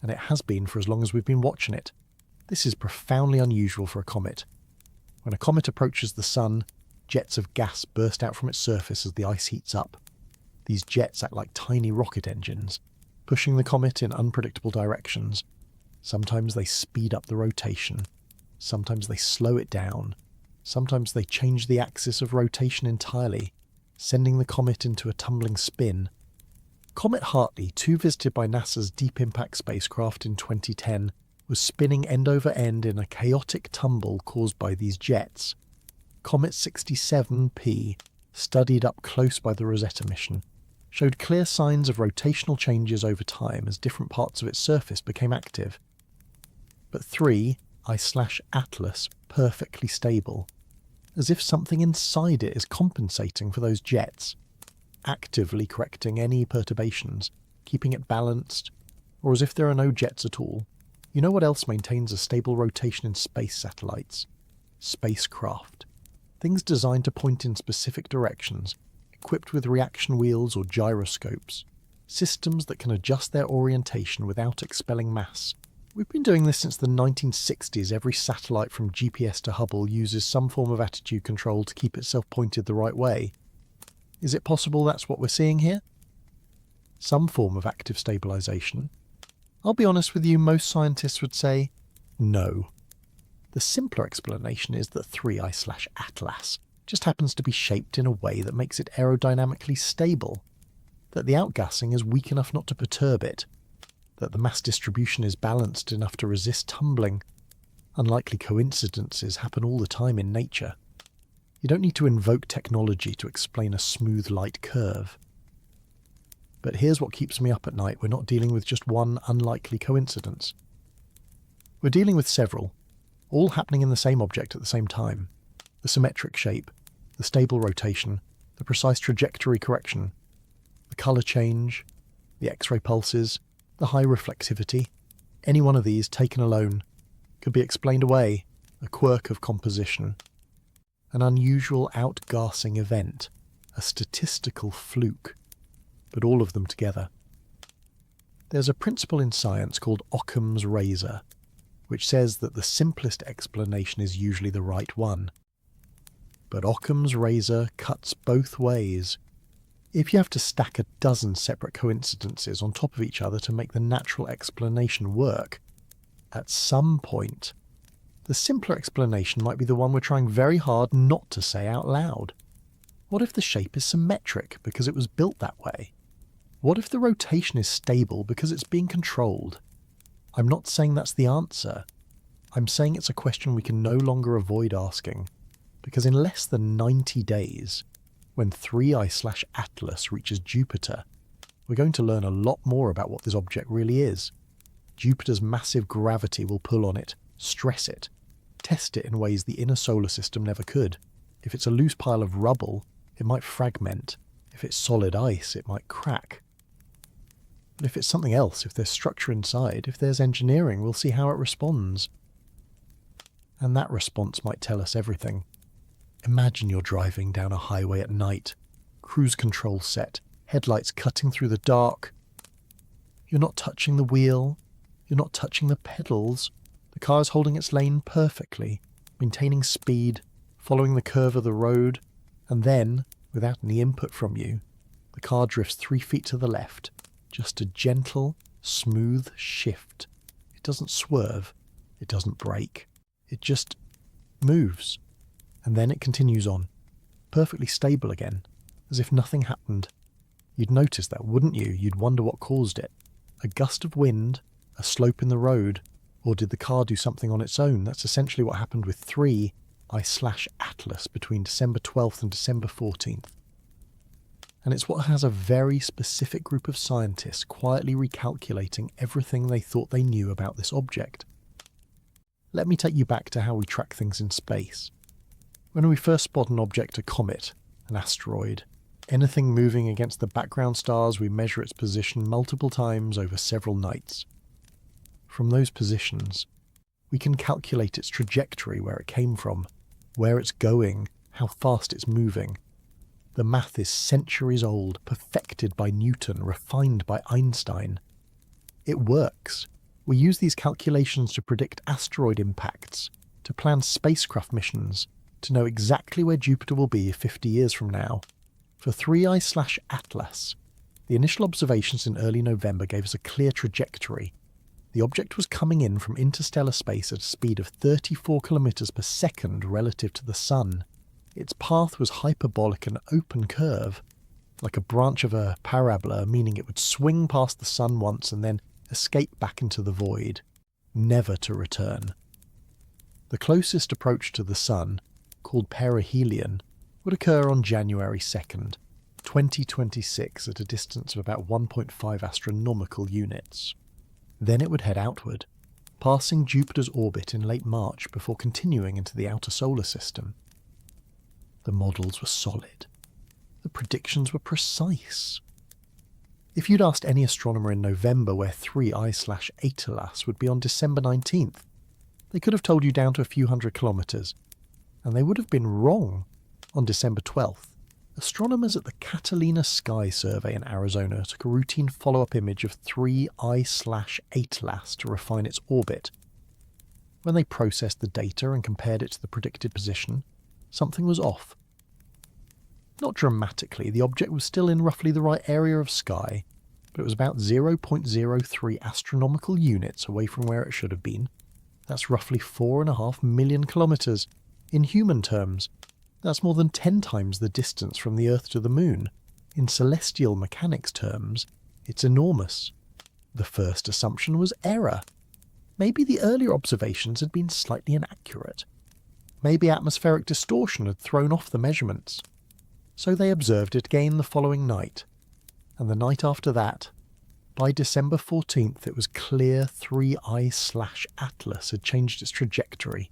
and it has been for as long as we've been watching it. This is profoundly unusual for a comet. When a comet approaches the Sun, jets of gas burst out from its surface as the ice heats up. These jets act like tiny rocket engines, pushing the comet in unpredictable directions. Sometimes they speed up the rotation. Sometimes they slow it down. Sometimes they change the axis of rotation entirely, sending the comet into a tumbling spin. Comet Hartley, too visited by NASA's Deep Impact spacecraft in 2010, was spinning end over end in a chaotic tumble caused by these jets. Comet 67P, studied up close by the Rosetta mission, showed clear signs of rotational changes over time as different parts of its surface became active. But 3/Atlas perfectly stable, as if something inside it is compensating for those jets, actively correcting any perturbations, keeping it balanced, or as if there are no jets at all. You know what else maintains a stable rotation in space satellites? Spacecraft. Things designed to point in specific directions, equipped with reaction wheels or gyroscopes. Systems that can adjust their orientation without expelling mass. We've been doing this since the 1960s. Every satellite from GPS to Hubble uses some form of attitude control to keep itself pointed the right way. Is it possible that's what we're seeing here? Some form of active stabilization? I'll be honest with you, most scientists would say no. The simpler explanation is that 3/Atlas just happens to be shaped in a way that makes it aerodynamically stable, that the outgassing is weak enough not to perturb it, that the mass distribution is balanced enough to resist tumbling. Unlikely coincidences happen all the time in nature. You don't need to invoke technology to explain a smooth light curve. But here's what keeps me up at night. We're not dealing with just one unlikely coincidence. We're dealing with several, all happening in the same object at the same time. The symmetric shape, the stable rotation, the precise trajectory correction, the colour change, the X-ray pulses, the high reflectivity. Any one of these, taken alone, could be explained away, a quirk of composition, an unusual outgassing event, a statistical fluke, but all of them together. There's a principle in science called Occam's razor, which says that the simplest explanation is usually the right one. But Occam's razor cuts both ways. If you have to stack a dozen separate coincidences on top of each other to make the natural explanation work, at some point, the simpler explanation might be the one we're trying very hard not to say out loud. What if the shape is symmetric because it was built that way? What if the rotation is stable because it's being controlled? I'm not saying that's the answer. I'm saying it's a question we can no longer avoid asking, because in less than 90 days, when 3/Atlas reaches Jupiter, we're going to learn a lot more about what this object really is. Jupiter's massive gravity will pull on it, stress it, test it in ways the inner solar system never could. If it's a loose pile of rubble, it might fragment. If it's solid ice, it might crack. But if it's something else, if there's structure inside, if there's engineering, we'll see how it responds. And that response might tell us everything. Imagine you're driving down a highway at night, cruise control set, headlights cutting through the dark. You're not touching the wheel, you're not touching the pedals. The car is holding its lane perfectly, maintaining speed, following the curve of the road, and then, without any input from you, the car drifts 3 feet to the left. Just a gentle, smooth shift. It doesn't swerve, it doesn't brake, it just moves. And then it continues on, perfectly stable again, as if nothing happened. You'd notice that, wouldn't you? You'd wonder what caused it. A gust of wind, a slope in the road, or did the car do something on its own? That's essentially what happened with 3/Atlas between December 12th and December 14th. And it's what has a very specific group of scientists quietly recalculating everything they thought they knew about this object. Let me take you back to how we track things in space. When we first spot an object, a comet, an asteroid, anything moving against the background stars, we measure its position multiple times over several nights. From those positions, we can calculate its trajectory, where it came from, where it's going, how fast it's moving. The math is centuries old, perfected by Newton, refined by Einstein. It works. We use these calculations to predict asteroid impacts, to plan spacecraft missions, to know exactly where Jupiter will be 50 years from now. For 3I/Atlas, the initial observations in early November gave us a clear trajectory. The object was coming in from interstellar space at a speed of 34 kilometers per second relative to the Sun. Its path was hyperbolic and open curve, like a branch of a parabola, meaning it would swing past the Sun once and then escape back into the void, never to return. The closest approach to the Sun, called perihelion, would occur on January 2nd, 2026, at a distance of about 1.5 astronomical units. Then it would head outward, passing Jupiter's orbit in late March before continuing into the outer solar system. The models were solid. The predictions were precise. If you'd asked any astronomer in November where 3I/Atlas would be on December 19th, they could have told you down to a few hundred kilometers, and they would have been wrong. On December 12th, astronomers at the Catalina Sky Survey in Arizona took a routine follow-up image of 3I/Atlas to refine its orbit. When they processed the data and compared it to the predicted position, something was off. Not dramatically, the object was still in roughly the right area of sky, but it was about 0.03 astronomical units away from where it should have been. That's roughly 4.5 million kilometers. In human terms, that's more than 10 times the distance from the Earth to the Moon. In celestial mechanics terms, it's enormous. The first assumption was error. Maybe the earlier observations had been slightly inaccurate. Maybe atmospheric distortion had thrown off the measurements. So they observed it again the following night, and the night after that. By December 14th, it was clear 3I/Atlas had changed its trajectory.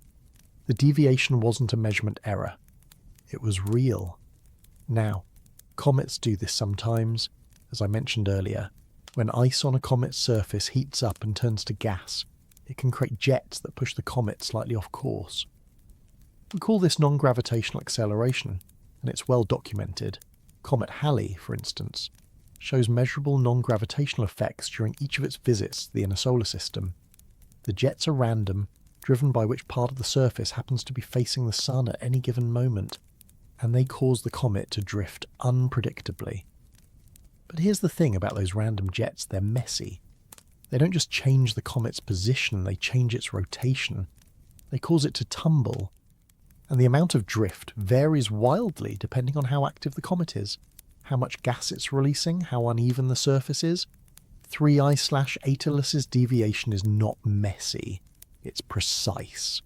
The deviation wasn't a measurement error. It was real. Now, comets do this sometimes, as I mentioned earlier. When ice on a comet's surface heats up and turns to gas, it can create jets that push the comet slightly off course. We call this non-gravitational acceleration, and it's well documented. Comet Halley, for instance, shows measurable non-gravitational effects during each of its visits to the inner solar system. The jets are random, driven by which part of the surface happens to be facing the Sun at any given moment, and they cause the comet to drift unpredictably. But here's the thing about those random jets, they're messy. They don't just change the comet's position, they change its rotation. They cause it to tumble. And the amount of drift varies wildly depending on how active the comet is, how much gas it's releasing, how uneven the surface is. 3I/Atlas's deviation is not messy, it's precise.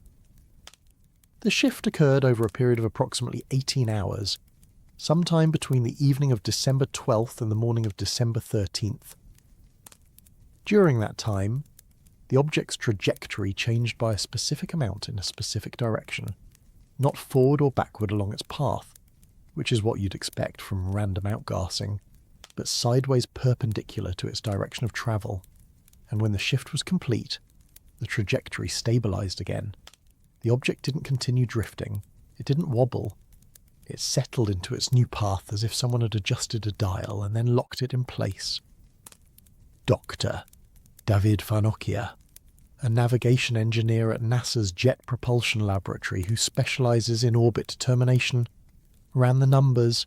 The shift occurred over a period of approximately 18 hours, sometime between the evening of December 12th and the morning of December 13th. During that time, the object's trajectory changed by a specific amount in a specific direction, not forward or backward along its path, which is what you'd expect from random outgassing, but sideways perpendicular to its direction of travel. And when the shift was complete, the trajectory stabilized again. The object didn't continue drifting, it didn't wobble. It settled into its new path as if someone had adjusted a dial and then locked it in place. Dr. David Farnokia, a navigation engineer at NASA's Jet Propulsion Laboratory who specializes in orbit determination, ran the numbers.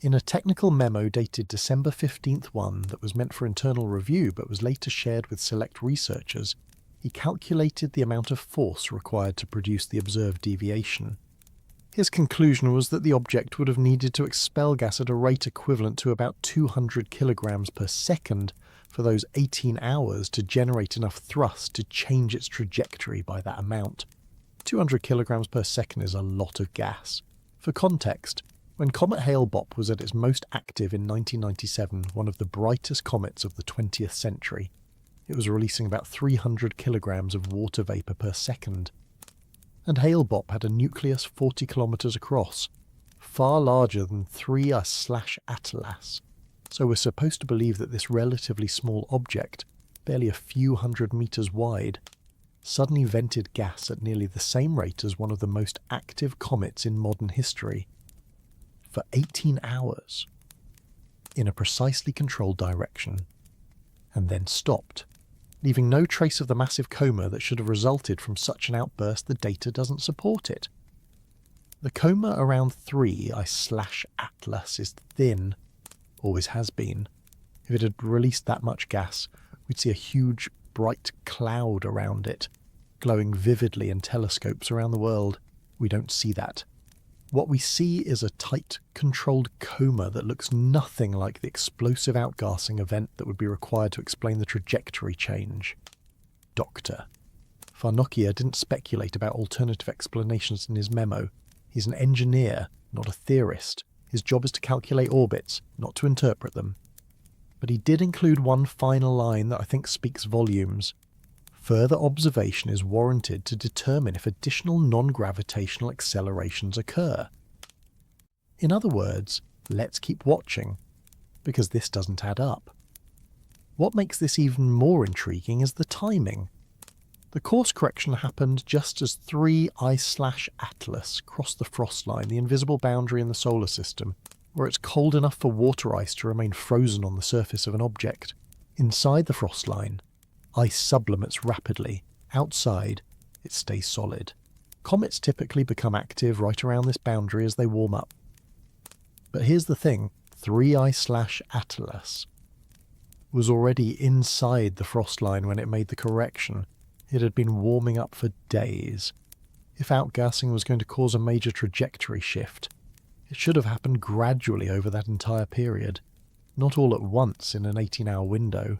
In a technical memo dated December 15th that was meant for internal review but was later shared with select researchers, he calculated the amount of force required to produce the observed deviation. His conclusion was that the object would have needed to expel gas at a rate equivalent to about 200 kilograms per second for those 18 hours to generate enough thrust to change its trajectory by that amount. 200 kilograms per second is a lot of gas. For context, When Comet Hale-Bopp was at its most active in 1997, one of the brightest comets of the 20th century, it was releasing about 300 kilograms of water vapour per second. And Hale-Bopp had a nucleus 40 kilometres across, far larger than 3I/Atlas. So we're supposed to believe that this relatively small object, barely a few hundred metres wide, suddenly vented gas at nearly the same rate as one of the most active comets in modern history, for 18 hours, in a precisely controlled direction, and then stopped, leaving no trace of the massive coma that should have resulted from such an outburst. The data doesn't support it. The coma around 3I/Atlas is thin, always has been. If it had released that much gas, we'd see a huge, bright cloud around it, glowing vividly in telescopes around the world. We don't see that. What we see is a tight, controlled coma that looks nothing like the explosive outgassing event that would be required to explain the trajectory change. Doctor. Farnokia didn't speculate about alternative explanations in his memo. He's an engineer, not a theorist. His job is to calculate orbits, not to interpret them. But he did include one final line that I think speaks volumes. Further observation is warranted to determine if additional non-gravitational accelerations occur. In other words, let's keep watching, because this doesn't add up. What makes this even more intriguing is the timing. The course correction happened just as 3I/Atlas crossed the frost line, the invisible boundary in the solar system, where it's cold enough for water ice to remain frozen on the surface of an object. Inside the frost line, ice sublimates rapidly. Outside, it stays solid. Comets typically become active right around this boundary as they warm up. But here's the thing, 3I/Atlas was already inside the frost line when it made the correction. It had been warming up for days. If outgassing was going to cause a major trajectory shift, it should have happened gradually over that entire period, not all at once in an 18-hour window.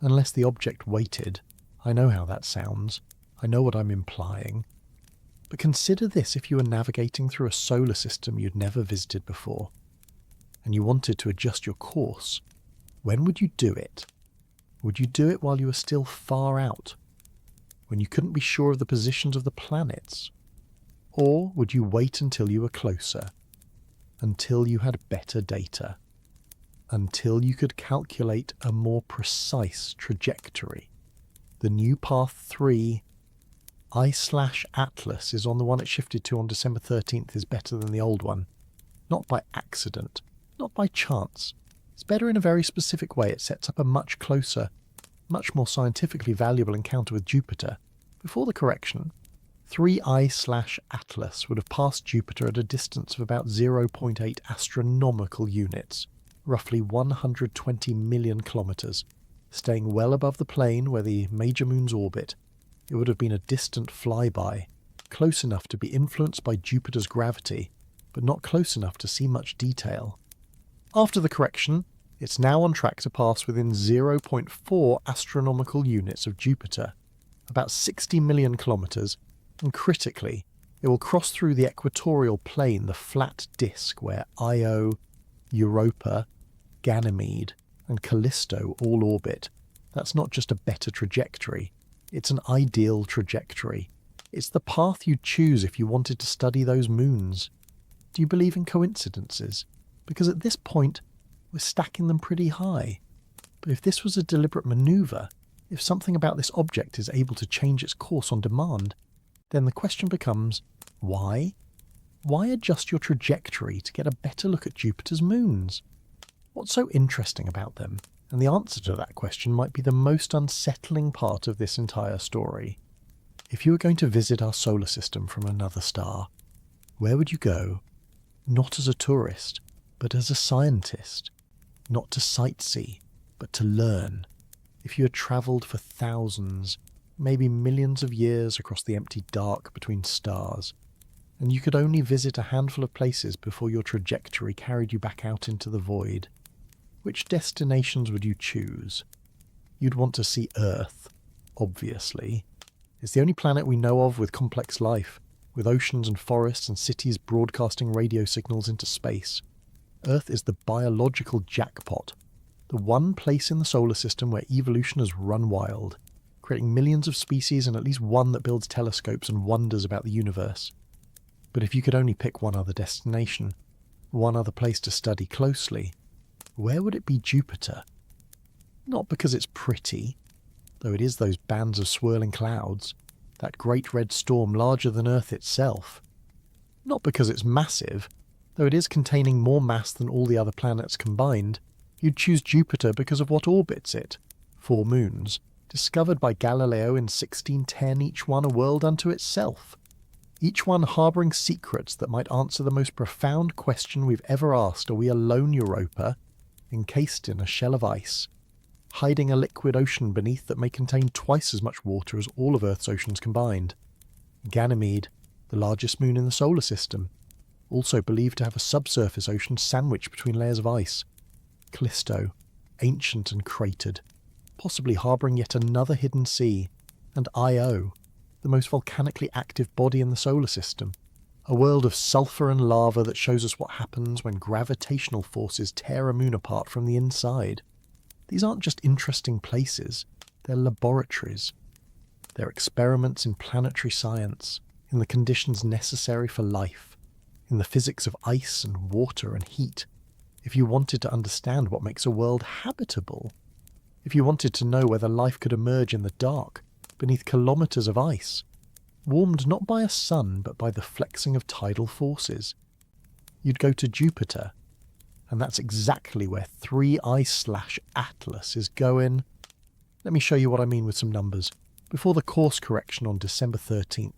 Unless the object waited. I know how that sounds. I know what I'm implying. But consider this if you were navigating through a solar system you'd never visited before, and you wanted to adjust your course. When would you do it? Would you do it while you were still far out, when you couldn't be sure of the positions of the planets? Or would you wait until you were closer, until you had better data, until you could calculate a more precise trajectory? The new path 3I/Atlas is on the one it shifted to on December 13th is better than the old one. Not by accident, not by chance. It's better in a very specific way. It sets up a much closer, much more scientifically valuable encounter with Jupiter. Before the correction, 3I/Atlas would have passed Jupiter at a distance of about 0.8 astronomical units, roughly 120 million kilometres. Staying well above the plane where the major moons orbit, it would have been a distant flyby, close enough to be influenced by Jupiter's gravity, but not close enough to see much detail. After the correction, it's now on track to pass within 0.4 astronomical units of Jupiter, about 60 million kilometres, and critically, it will cross through the equatorial plane, the flat disk where Io, Europa, Ganymede, and Callisto all orbit. That's not just a better trajectory, it's an ideal trajectory. It's the path you'd choose if you wanted to study those moons. Do you believe in coincidences? Because at this point, we're stacking them pretty high. But if this was a deliberate manoeuvre, if something about this object is able to change its course on demand, then the question becomes, why? Why adjust your trajectory to get a better look at Jupiter's moons? What's so interesting about them? And the answer to that question might be the most unsettling part of this entire story. If you were going to visit our solar system from another star, where would you go? Not as a tourist, but as a scientist. Not to sightsee, but to learn. If you had travelled for thousands, maybe millions of years across the empty dark between stars, and you could only visit a handful of places before your trajectory carried you back out into the void, which destinations would you choose? You'd want to see Earth, obviously. It's the only planet we know of with complex life. with oceans and forests and cities broadcasting radio signals into space, Earth is the biological jackpot, the one place in the solar system where evolution has run wild, creating millions of species and at least one that builds telescopes and wonders about the universe. But if you could only pick one other destination, one other place to study closely, where would it be Jupiter? Not because it's pretty, though it is those bands of swirling clouds, that great red storm larger than Earth itself. Not because it's massive, though it is containing more mass than all the other planets combined. You'd choose Jupiter because of what orbits it. 4 moons, discovered by Galileo in 1610, each one a world unto itself. Each one harbouring secrets that might answer the most profound question we've ever asked: are we a lone Europa, encased in a shell of ice, hiding a liquid ocean beneath that may contain twice as much water as all of Earth's oceans combined? Ganymede, the largest moon in the solar system, also believed to have a subsurface ocean sandwiched between layers of ice. Callisto, ancient and cratered, possibly harbouring yet another hidden sea. And Io, the most volcanically active body in the solar system, a world of sulphur and lava that shows us what happens when gravitational forces tear a moon apart from the inside. These aren't just interesting places, they're laboratories. They're experiments in planetary science, in the conditions necessary for life, in the physics of ice and water and heat. If you wanted to understand what makes a world habitable, if you wanted to know whether life could emerge in the dark, beneath kilometres of ice, warmed not by a sun but by the flexing of tidal forces, you'd go to Jupiter. And that's exactly where 3I/Atlas is going. Let me show you what I mean with some numbers. Before the course correction on December 13th,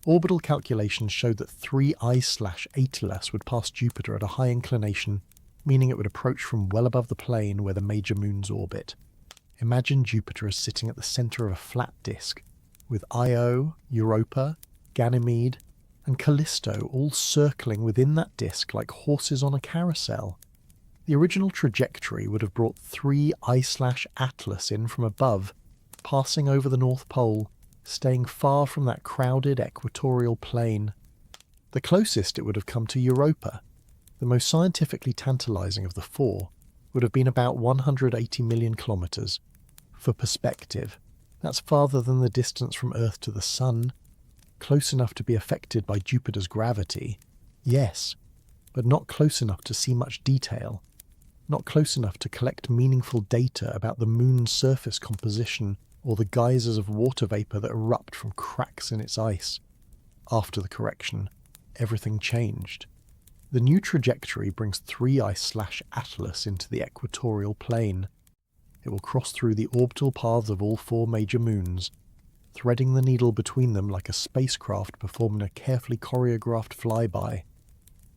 orbital calculations showed that 3I/Atlas would pass Jupiter at a high inclination, meaning it would approach from well above the plane where the major moons orbit. Imagine Jupiter as sitting at the centre of a flat disk, with Io, Europa, Ganymede, and Callisto all circling within that disk like horses on a carousel. The original trajectory would have brought 3I/Atlas in from above, passing over the North Pole, staying far from that crowded equatorial plane. The closest it would have come to Europa, the most scientifically tantalising of the 4, would have been about 180 million kilometres. For perspective, that's farther than the distance from Earth to the Sun, close enough to be affected by Jupiter's gravity, yes, but not close enough to see much detail, not close enough to collect meaningful data about the moon's surface composition or the geysers of water vapour that erupt from cracks in its ice. After the correction, everything changed. The new trajectory brings 3I/Atlas into the equatorial plane. It will cross through the orbital paths of all 4 major moons, threading the needle between them like a spacecraft performing a carefully choreographed flyby.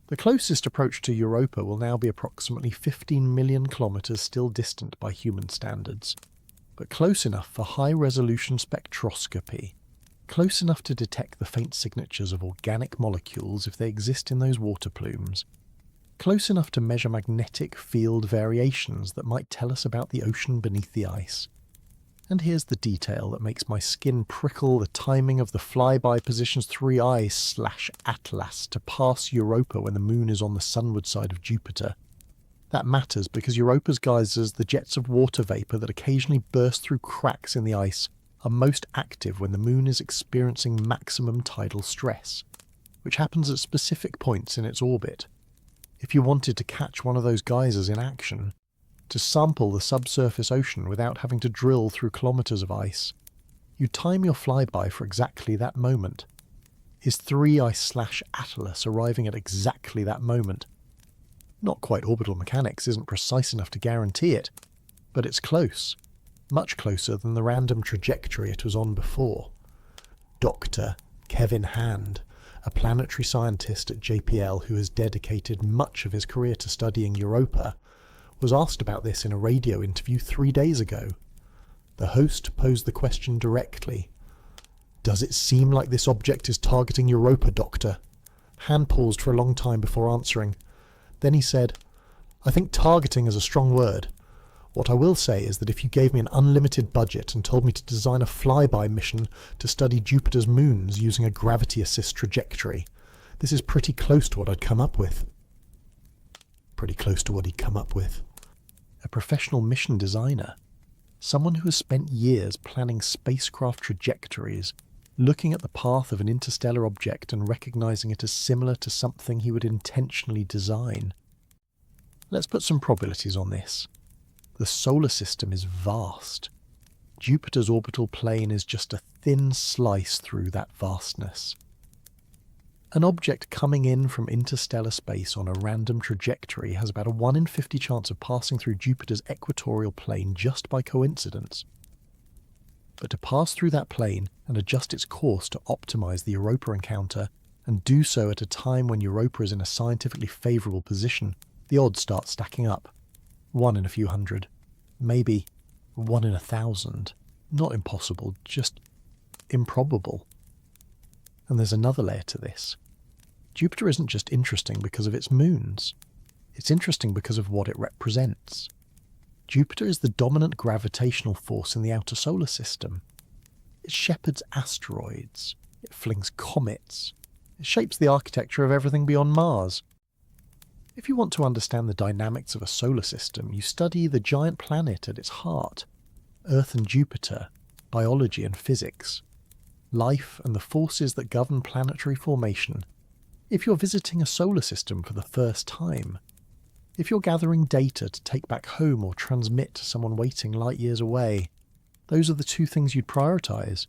The closest approach to Europa will now be approximately 15 million kilometres still distant by human standards, but close enough for high-resolution spectroscopy, close enough to detect the faint signatures of organic molecules if they exist in those water plumes, close enough to measure magnetic field variations that might tell us about the ocean beneath the ice. And here's the detail that makes my skin prickle: the timing of the flyby positions 3I/Atlas to pass Europa when the moon is on the sunward side of Jupiter. That matters because Europa's geysers, the jets of water vapour that occasionally burst through cracks in the ice, are most active when the moon is experiencing maximum tidal stress, which happens at specific points in its orbit. If you wanted to catch one of those geysers in action, to sample the subsurface ocean without having to drill through kilometres of ice, you time your flyby for exactly that moment. Is 3I/Atlas arriving at exactly that moment? Not quite. Orbital mechanics isn't precise enough to guarantee it, but it's close. Much closer than the random trajectory it was on before. Dr. Kevin Hand, a planetary scientist at JPL who has dedicated much of his career to studying Europa, was asked about this in a radio interview 3 days ago. The host posed the question directly. "Does it seem like this object is targeting Europa, Doctor?" Hand paused for a long time before answering. Then he said, "I think targeting is a strong word. What I will say is that if you gave me an unlimited budget and told me to design a flyby mission to study Jupiter's moons using a gravity assist trajectory, this is pretty close to what I'd come up with. Pretty close to what he'd come up with. A professional mission designer. Someone who has spent years planning spacecraft trajectories, looking at the path of an interstellar object and recognizing it as similar to something he would intentionally design. Let's put some probabilities on this. The solar system is vast. Jupiter's orbital plane is just a thin slice through that vastness. An object coming in from interstellar space on a random trajectory has about a 1 in 50 chance of passing through Jupiter's equatorial plane just by coincidence. But to pass through that plane and adjust its course to optimize the Europa encounter, and do so at a time when Europa is in a scientifically favourable position, the odds start stacking up. 1 in a few hundred. Maybe 1 in 1,000. Not impossible, just improbable. And there's another layer to this. Jupiter isn't just interesting because of its moons. It's interesting because of what it represents. Jupiter is the dominant gravitational force in the outer solar system. It shepherds asteroids. It flings comets. It shapes the architecture of everything beyond Mars. If you want to understand the dynamics of a solar system, you study the giant planet at its heart, Earth and Jupiter, biology and physics, life and the forces that govern planetary formation. If you're visiting a solar system for the first time, if you're gathering data to take back home or transmit to someone waiting light years away, those are the two things you'd prioritise.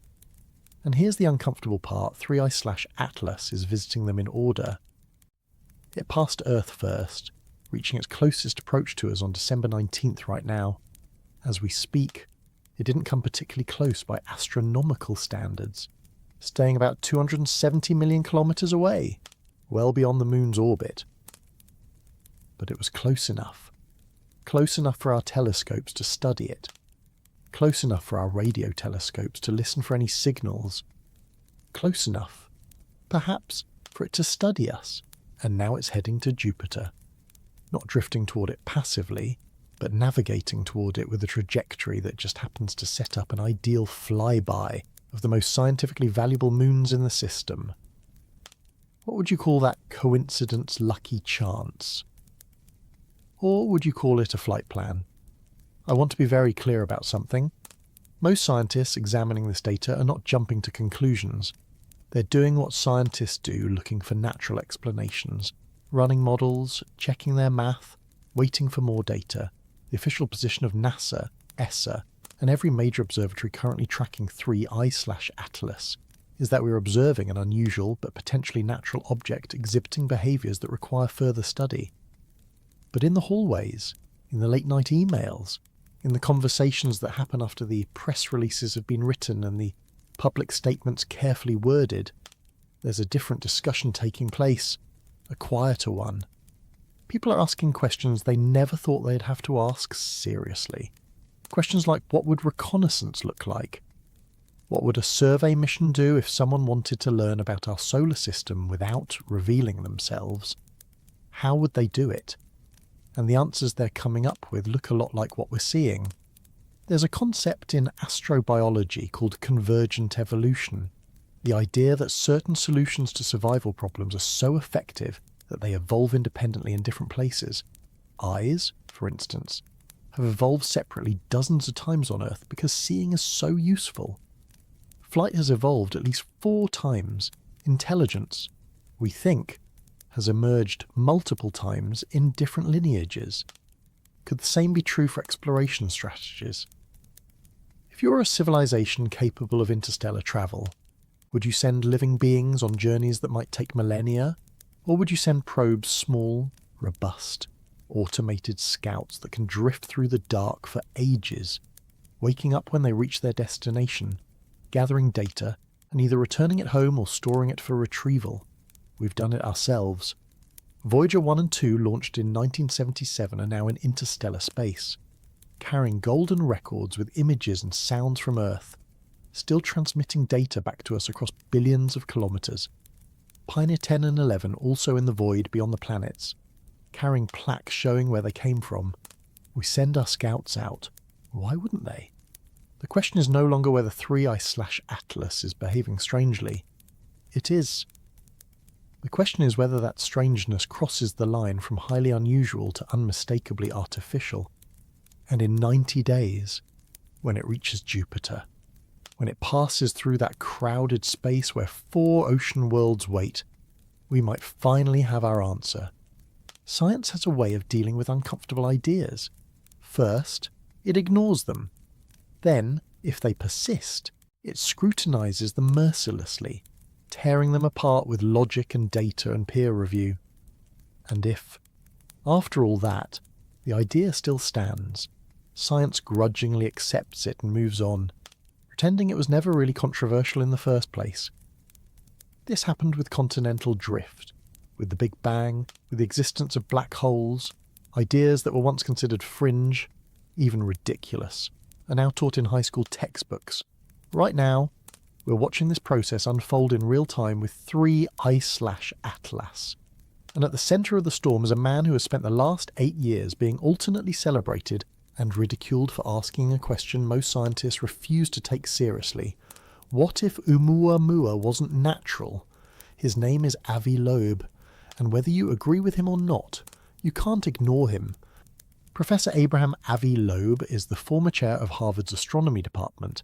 And here's the uncomfortable part: 3i/Atlas is visiting them in order. It passed Earth first, reaching its closest approach to us on December 19th right now. As we speak, it didn't come particularly close by astronomical standards, staying about 270 million kilometres away, well beyond the moon's orbit. But it was close enough. Close enough for our telescopes to study it. Close enough for our radio telescopes to listen for any signals. Close enough, perhaps, for it to study us. And now it's heading to Jupiter. Not drifting toward it passively, but navigating toward it with a trajectory that just happens to set up an ideal flyby of the most scientifically valuable moons in the system. What would you call that coincidence, lucky chance? Or would you call it a flight plan? I want to be very clear about something. Most scientists examining this data are not jumping to conclusions. They're doing what scientists do, looking for natural explanations, running models, checking their math, waiting for more data. The official position of NASA, ESA, and every major observatory currently tracking 3i/Atlas is that we're observing an unusual but potentially natural object exhibiting behaviours that require further study. But in the hallways, in the late-night emails, in the conversations that happen after the press releases have been written and the public statements carefully worded, there's a different discussion taking place, a quieter one. People are asking questions they never thought they'd have to ask seriously. Questions like, what would reconnaissance look like? What would a survey mission do if someone wanted to learn about our solar system without revealing themselves? How would they do it? And the answers they're coming up with look a lot like what we're seeing. There's a concept in astrobiology called convergent evolution, the idea that certain solutions to survival problems are so effective that they evolve independently in different places. Eyes, for instance, have evolved separately dozens of times on Earth because seeing is so useful. Flight has evolved at least 4 times. Intelligence, we think, has emerged multiple times in different lineages. Could the same be true for exploration strategies? If you were a civilization capable of interstellar travel, would you send living beings on journeys that might take millennia? Or would you send probes small, robust, automated scouts that can drift through the dark for ages, waking up when they reach their destination, gathering data, and either returning it home or storing it for retrieval? We've done it ourselves. Voyager 1 and 2, launched in 1977, are now in interstellar space, carrying golden records with images and sounds from Earth, still transmitting data back to us across billions of kilometres. Pioneer 10 and 11 also in the void beyond the planets, carrying plaques showing where they came from. We send our scouts out. Why wouldn't they? The question is no longer whether 3I/Atlas is behaving strangely. It is. The question is whether that strangeness crosses the line from highly unusual to unmistakably artificial. And in 90 days, when it reaches Jupiter, when it passes through that crowded space where 4 ocean worlds wait, we might finally have our answer. Science has a way of dealing with uncomfortable ideas. First, it ignores them. Then, if they persist, it scrutinises them mercilessly, tearing them apart with logic and data and peer review. And if, after all that, the idea still stands, science grudgingly accepts it and moves on, pretending it was never really controversial in the first place. This happened with continental drift, with the Big Bang, with the existence of black holes. Ideas that were once considered fringe, even ridiculous, are now taught in high school textbooks. Right now, we're watching this process unfold in real time with 3I/Atlas. And at the centre of the storm is a man who has spent the last 8 years being alternately celebrated and ridiculed for asking a question most scientists refuse to take seriously. What if Oumuamua wasn't natural? His name is Avi Loeb, and whether you agree with him or not, you can't ignore him. Professor Abraham Avi Loeb is the former chair of Harvard's astronomy department,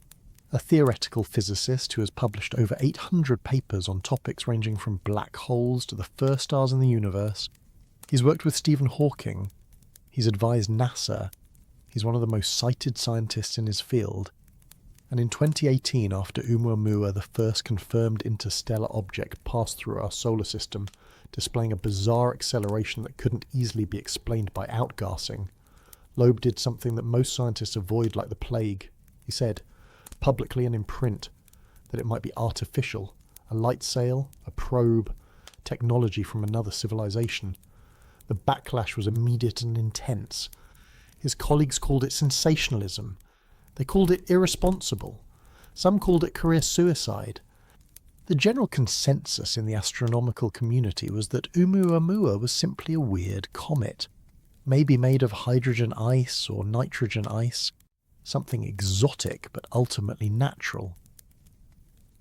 a theoretical physicist who has published over 800 papers on topics ranging from black holes to the first stars in the universe. He's worked with Stephen Hawking. He's advised NASA. He's one of the most cited scientists in his field. And in 2018, after Oumuamua, the first confirmed interstellar object passed through our solar system, displaying a bizarre acceleration that couldn't easily be explained by outgassing, Loeb did something that most scientists avoid like the plague. He said, publicly and in print, that it might be artificial, a light sail, a probe, technology from another civilization. The backlash was immediate and intense. His colleagues called it sensationalism. They called it irresponsible. Some called it career suicide. The general consensus in the astronomical community was that Oumuamua was simply a weird comet, maybe made of hydrogen ice or nitrogen ice, something exotic but ultimately natural.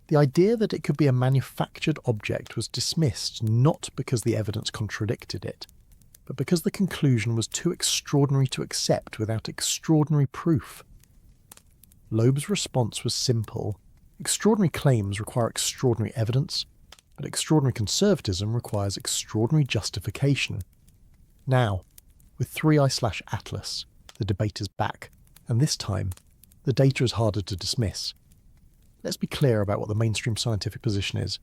The idea that it could be a manufactured object was dismissed not because the evidence contradicted it, but because the conclusion was too extraordinary to accept without extraordinary proof. Loeb's response was simple. Extraordinary claims require extraordinary evidence, but extraordinary conservatism requires extraordinary justification. Now, with 3I/Atlas, the debate is back, and this time, the data is harder to dismiss. Let's be clear about what the mainstream scientific position is.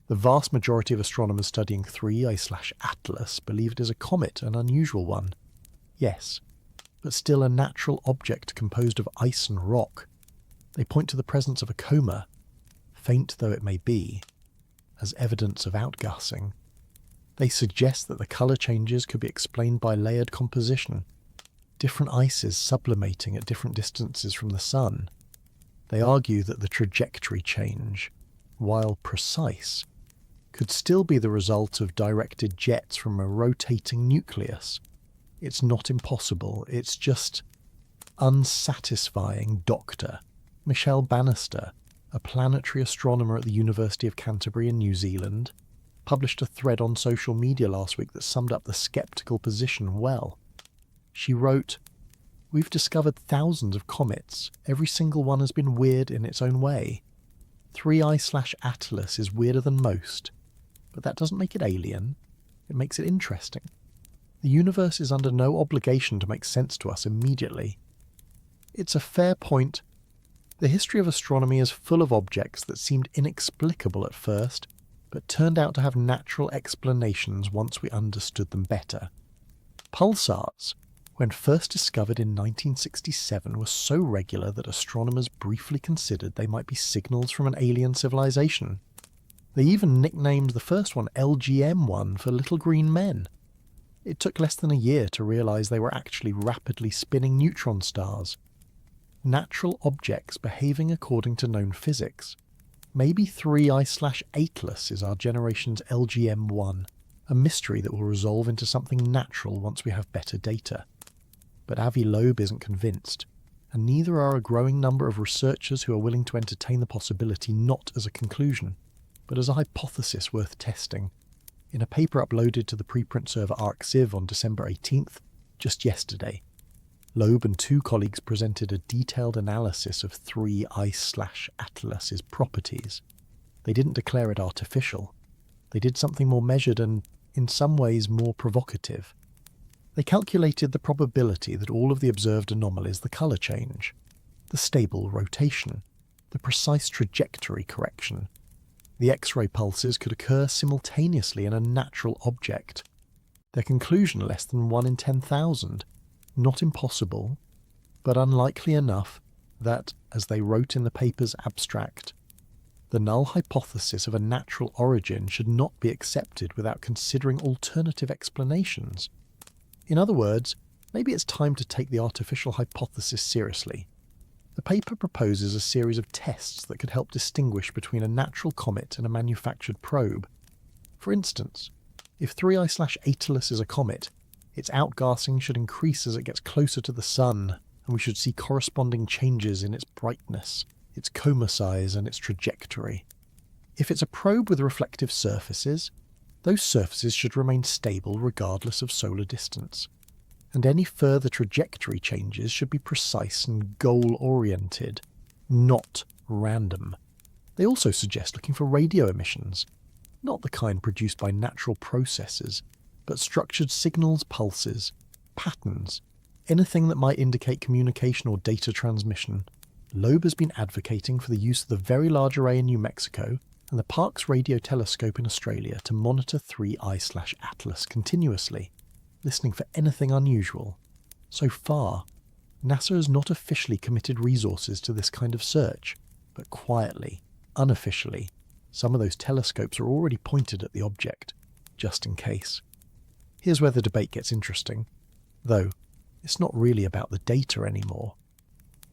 The vast majority of astronomers studying 3I/Atlas believe it is a comet, an unusual one. Yes, but still a natural object composed of ice and rock. They point to the presence of a coma, faint though it may be, as evidence of outgassing. They suggest that the colour changes could be explained by layered composition, different ices sublimating at different distances from the sun. They argue that the trajectory change, while precise, could still be the result of directed jets from a rotating nucleus. It's not impossible, it's just unsatisfying. Dr. Michelle Bannister, a planetary astronomer at the University of Canterbury in New Zealand, published a thread on social media last week that summed up the sceptical position well. She wrote, "We've discovered thousands of comets. Every single one has been weird in its own way. 3I/Atlas is weirder than most, but that doesn't make it alien. It makes it interesting. The universe is under no obligation to make sense to us immediately. It's a fair point. The history of astronomy is full of objects that seemed inexplicable at first, but turned out to have natural explanations once we understood them better. Pulsars, when first discovered in 1967, were so regular that astronomers briefly considered they might be signals from an alien civilization. They even nicknamed the first one LGM-1 for Little Green Men. It took less than a year to realise they were actually rapidly spinning neutron stars. Natural objects behaving according to known physics. Maybe 3I/Atlas is our generation's LGM-1, a mystery that will resolve into something natural once we have better data. But Avi Loeb isn't convinced, and neither are a growing number of researchers who are willing to entertain the possibility not as a conclusion, but as a hypothesis worth testing. In a paper uploaded to the preprint server ArcSiv on December 18th, just yesterday, Loeb and two colleagues presented a detailed analysis of 3 Ice/Atlas's properties. They didn't declare it artificial. They did something more measured and, in some ways, more provocative. They calculated the probability that all of the observed anomalies, the colour change, the stable rotation, the precise trajectory correction, the X-ray pulses could occur simultaneously in a natural object. Their conclusion less than 1 in 10,000. Not impossible, but unlikely enough that, as they wrote in the paper's abstract, the null hypothesis of a natural origin should not be accepted without considering alternative explanations. In other words, maybe it's time to take the artificial hypothesis seriously. The paper proposes a series of tests that could help distinguish between a natural comet and a manufactured probe. For instance, if 3 I/Atlas is a comet, its outgassing should increase as it gets closer to the Sun, and we should see corresponding changes in its brightness, its coma size, and its trajectory. If it's a probe with reflective surfaces, those surfaces should remain stable regardless of solar distance, and any further trajectory changes should be precise and goal-oriented, not random. They also suggest looking for radio emissions, not the kind produced by natural processes, but structured signals, pulses, patterns, anything that might indicate communication or data transmission. Loeb has been advocating for the use of the Very Large Array in New Mexico and the Parkes Radio Telescope in Australia to monitor 3 I/Atlas continuously, listening for anything unusual. So far, NASA has not officially committed resources to this kind of search, but quietly, unofficially, some of those telescopes are already pointed at the object, just in case. Here's where the debate gets interesting, though it's not really about the data anymore.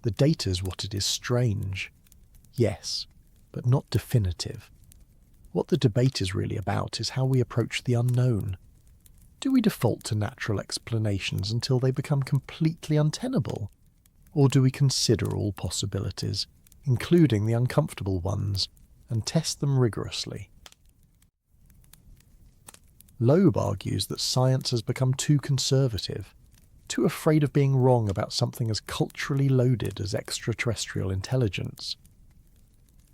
The data is what it is strange. Yes, but not definitive. What the debate is really about is how we approach the unknown. Do we default to natural explanations until they become completely untenable? Or do we consider all possibilities, including the uncomfortable ones, and test them rigorously? Loeb argues that science has become too conservative, too afraid of being wrong about something as culturally loaded as extraterrestrial intelligence.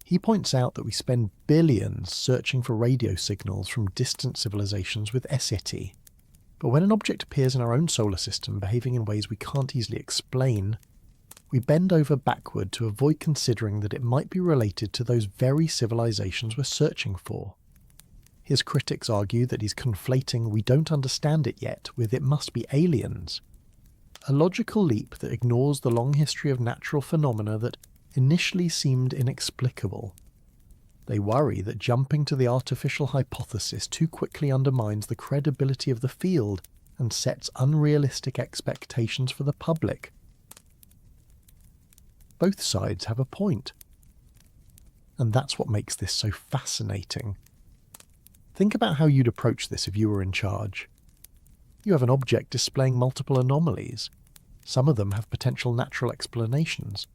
He points out that we spend billions searching for radio signals from distant civilizations with SETI. But when an object appears in our own solar system behaving in ways we can't easily explain, we bend over backward to avoid considering that it might be related to those very civilizations we're searching for. His critics argue that he's conflating "we don't understand it yet" with "it must be aliens," a logical leap that ignores the long history of natural phenomena that initially seemed inexplicable. They worry that jumping to the artificial hypothesis too quickly undermines the credibility of the field and sets unrealistic expectations for the public. Both sides have a point. And that's what makes this so fascinating. Think about how you'd approach this if you were in charge. You have an object displaying multiple anomalies. Some of them have potential natural explanations,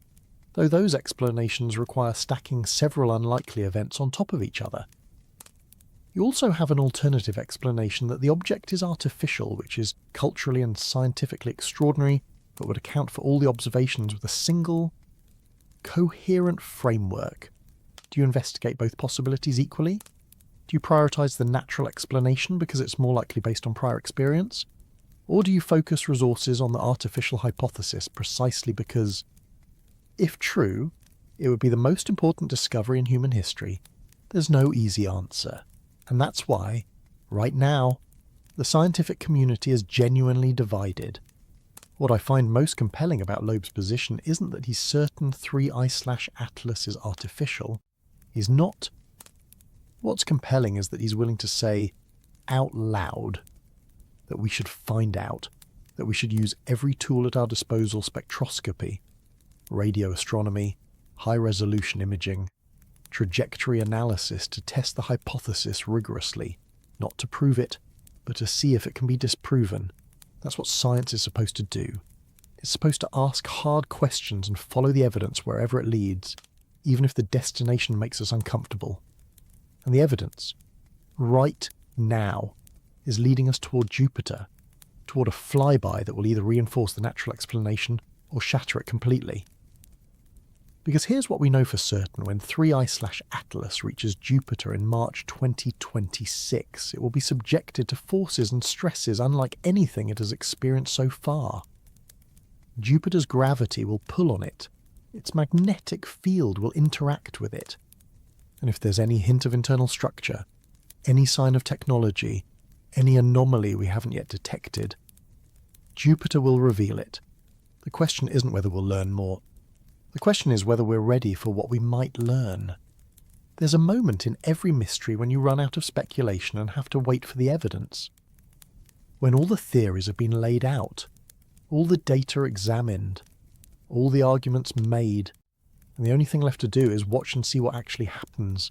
though those explanations require stacking several unlikely events on top of each other. You also have an alternative explanation that the object is artificial, which is culturally and scientifically extraordinary, but would account for all the observations with a single, coherent framework. Do you investigate both possibilities equally? Do you prioritise the natural explanation because it's more likely based on prior experience? Or do you focus resources on the artificial hypothesis precisely because, if true, it would be the most important discovery in human history? There's no easy answer. And that's why, right now, the scientific community is genuinely divided. What I find most compelling about Loeb's position isn't that he's certain 3 I/Atlas is artificial. He's not. What's compelling is that he's willing to say, out loud, that we should find out, that we should use every tool at our disposal: spectroscopy, radio astronomy, high-resolution imaging, trajectory analysis to test the hypothesis rigorously, not to prove it, but to see if it can be disproven. That's what science is supposed to do. It's supposed to ask hard questions and follow the evidence wherever it leads, even if the destination makes us uncomfortable. And the evidence, right now, is leading us toward Jupiter, toward a flyby that will either reinforce the natural explanation or shatter it completely. Because here's what we know for certain: when 3I/Atlas reaches Jupiter in March 2026, it will be subjected to forces and stresses unlike anything it has experienced so far. Jupiter's gravity will pull on it, its magnetic field will interact with it, and if there's any hint of internal structure, any sign of technology, any anomaly we haven't yet detected, Jupiter will reveal it. The question isn't whether we'll learn more. The question is whether we're ready for what we might learn. There's a moment in every mystery when you run out of speculation and have to wait for the evidence. When all the theories have been laid out, all the data examined, all the arguments made, and the only thing left to do is watch and see what actually happens.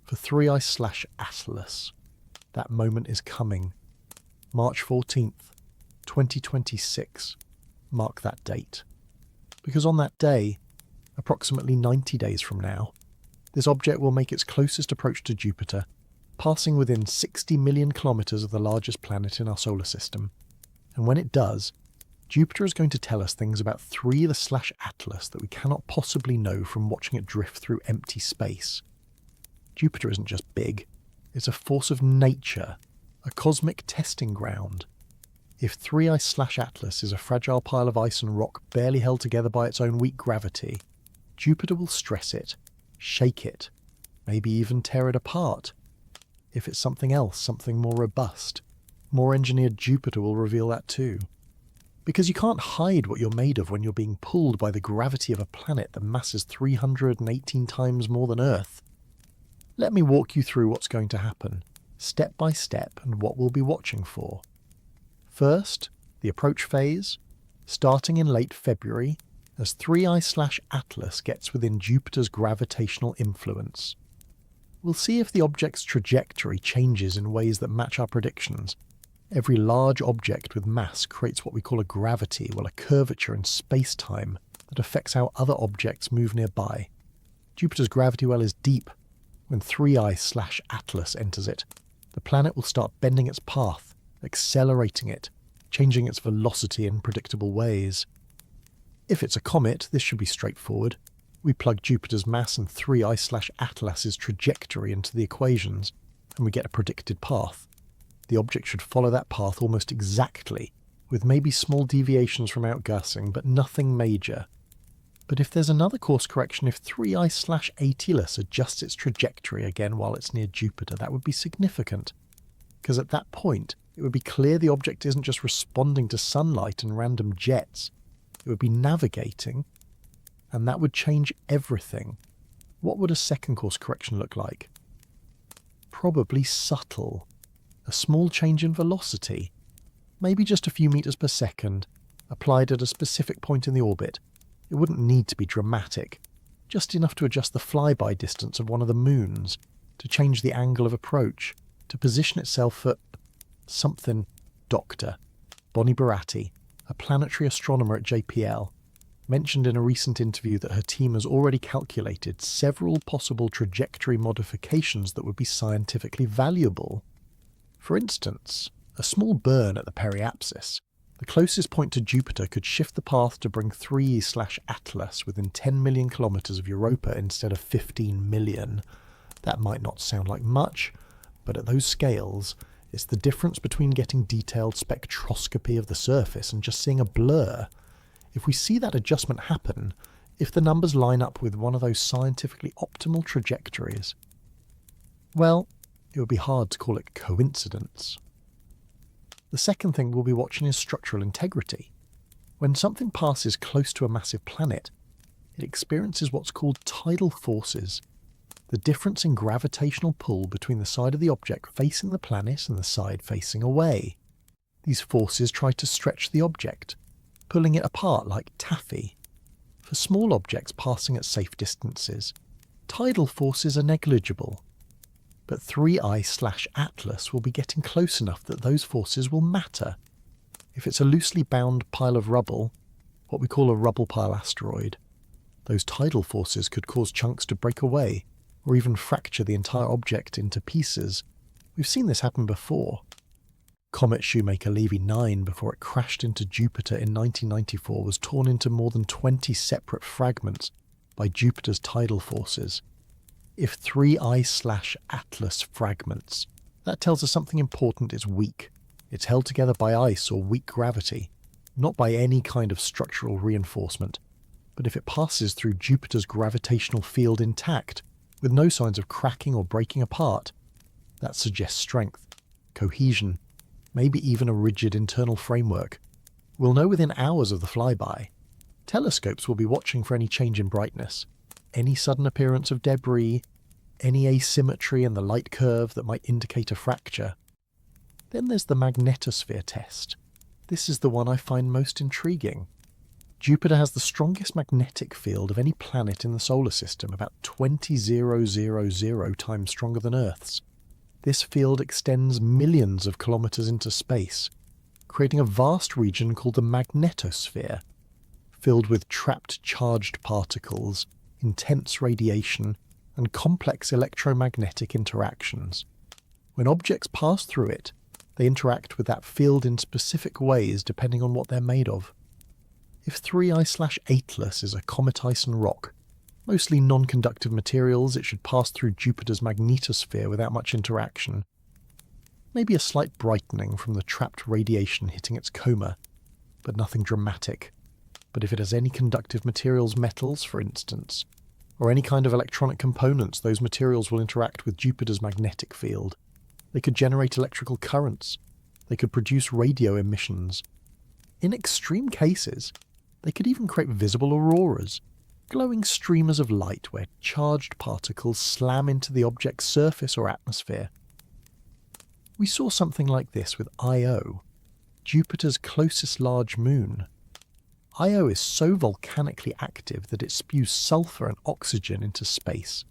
For 3I/Atlas, that moment is coming. March 14th, 2026. Mark that date. Because on that day, approximately 90 days from now, this object will make its closest approach to Jupiter, passing within 60 million kilometres of the largest planet in our solar system. And when it does, Jupiter is going to tell us things about 3I/Atlas that we cannot possibly know from watching it drift through empty space. Jupiter isn't just big, it's a force of nature, a cosmic testing ground. If 3I/Atlas is a fragile pile of ice and rock barely held together by its own weak gravity, Jupiter will stress it, shake it, maybe even tear it apart. If it's something else, something more robust, more engineered, Jupiter will reveal that too. Because you can't hide what you're made of when you're being pulled by the gravity of a planet that masses 318 times more than Earth. Let me walk you through what's going to happen, step by step, and what we'll be watching for. First, the approach phase, starting in late February, as 3I/Atlas gets within Jupiter's gravitational influence. We'll see if the object's trajectory changes in ways that match our predictions. Every large object with mass creates what we call a gravity, a curvature in space-time that affects how other objects move nearby. Jupiter's gravity well is deep. When 3I/Atlas enters it, the planet will start bending its path, accelerating it, changing its velocity in predictable ways. If it's a comet, this should be straightforward. We plug Jupiter's mass and 3I/Atlas's trajectory into the equations, and we get a predicted path. The object should follow that path almost exactly, with maybe small deviations from outgassing, but nothing major. But if there's another course correction, if 3I/Atlas adjusts its trajectory again while it's near Jupiter, that would be significant. Because at that point, it would be clear the object isn't just responding to sunlight and random jets. It would be navigating, and that would change everything. What would a second course correction look like? Probably subtle. A small change in velocity, maybe just a few meters per second, applied at a specific point in the orbit. It wouldn't need to be dramatic, just enough to adjust the flyby distance of one of the moons, to change the angle of approach, to position itself for something. Dr. Bonnie Baratti, a planetary astronomer at JPL, mentioned in a recent interview that her team has already calculated several possible trajectory modifications that would be scientifically valuable. For instance, a small burn at the periapsis, the closest point to Jupiter, could shift the path to bring 3I/Atlas within 10 million kilometres of Europa instead of 15 million. That might not sound like much, but at those scales, it's the difference between getting detailed spectroscopy of the surface and just seeing a blur. If we see that adjustment happen, if the numbers line up with one of those scientifically optimal trajectories, well, it would be hard to call it coincidence. The second thing we'll be watching is structural integrity. When something passes close to a massive planet, it experiences what's called tidal forces, the difference in gravitational pull between the side of the object facing the planet and the side facing away. These forces try to stretch the object, pulling it apart like taffy. For small objects passing at safe distances, tidal forces are negligible. But 3I/Atlas will be getting close enough that those forces will matter. If it's a loosely bound pile of rubble, what we call a rubble pile asteroid, those tidal forces could cause chunks to break away or even fracture the entire object into pieces. We've seen this happen before. Comet Shoemaker Levy 9, before it crashed into Jupiter in 1994, was torn into more than 20 separate fragments by Jupiter's tidal forces. If 3I/Atlas fragments, that tells us something important is weak. It's held together by ice or weak gravity, not by any kind of structural reinforcement. But if it passes through Jupiter's gravitational field intact, with no signs of cracking or breaking apart, that suggests strength, cohesion, maybe even a rigid internal framework. We'll know within hours of the flyby. Telescopes will be watching for any change in brightness, any sudden appearance of debris, any asymmetry in the light curve that might indicate a fracture. Then there's the magnetosphere test. This is the one I find most intriguing. Jupiter has the strongest magnetic field of any planet in the solar system, about 20,000 times stronger than Earth's. This field extends millions of kilometers into space, creating a vast region called the magnetosphere, filled with trapped charged particles, intense radiation, and complex electromagnetic interactions. When objects pass through it, they interact with that field in specific ways depending on what they're made of. If 3I/Atlas is a comet ice and rock, mostly non-conductive materials, it should pass through Jupiter's magnetosphere without much interaction. Maybe a slight brightening from the trapped radiation hitting its coma, but nothing dramatic. But if it has any conductive materials, metals for instance, or any kind of electronic components, those materials will interact with Jupiter's magnetic field. They could generate electrical currents. They could produce radio emissions. In extreme cases, they could even create visible auroras, glowing streamers of light where charged particles slam into the object's surface or atmosphere. We saw something like this with Io, Jupiter's closest large moon. Io is so volcanically active that it spews sulfur and oxygen into space,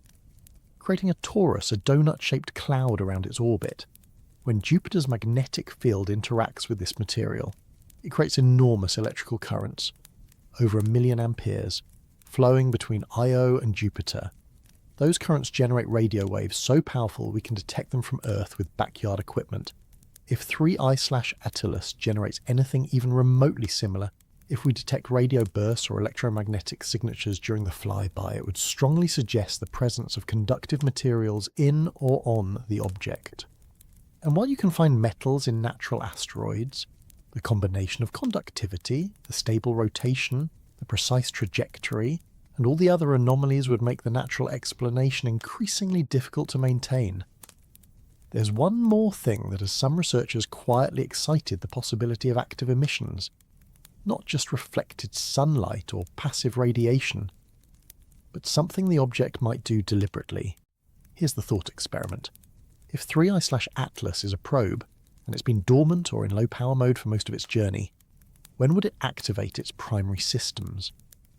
creating a torus, a donut-shaped cloud around its orbit. When Jupiter's magnetic field interacts with this material, it creates enormous electrical currents, over 1 million amperes, flowing between Io and Jupiter. Those currents generate radio waves so powerful we can detect them from Earth with backyard equipment. If 3I/Atlas generates anything even remotely similar, if we detect radio bursts or electromagnetic signatures during the flyby, it would strongly suggest the presence of conductive materials in or on the object. And while you can find metals in natural asteroids, the combination of conductivity, the stable rotation, the precise trajectory, and all the other anomalies would make the natural explanation increasingly difficult to maintain. There's one more thing that has some researchers quietly excited the possibility of active emissions. Not just reflected sunlight or passive radiation, but something the object might do deliberately. Here's the thought experiment. If 3I/Atlas is a probe, and it's been dormant or in low power mode for most of its journey, when would it activate its primary systems?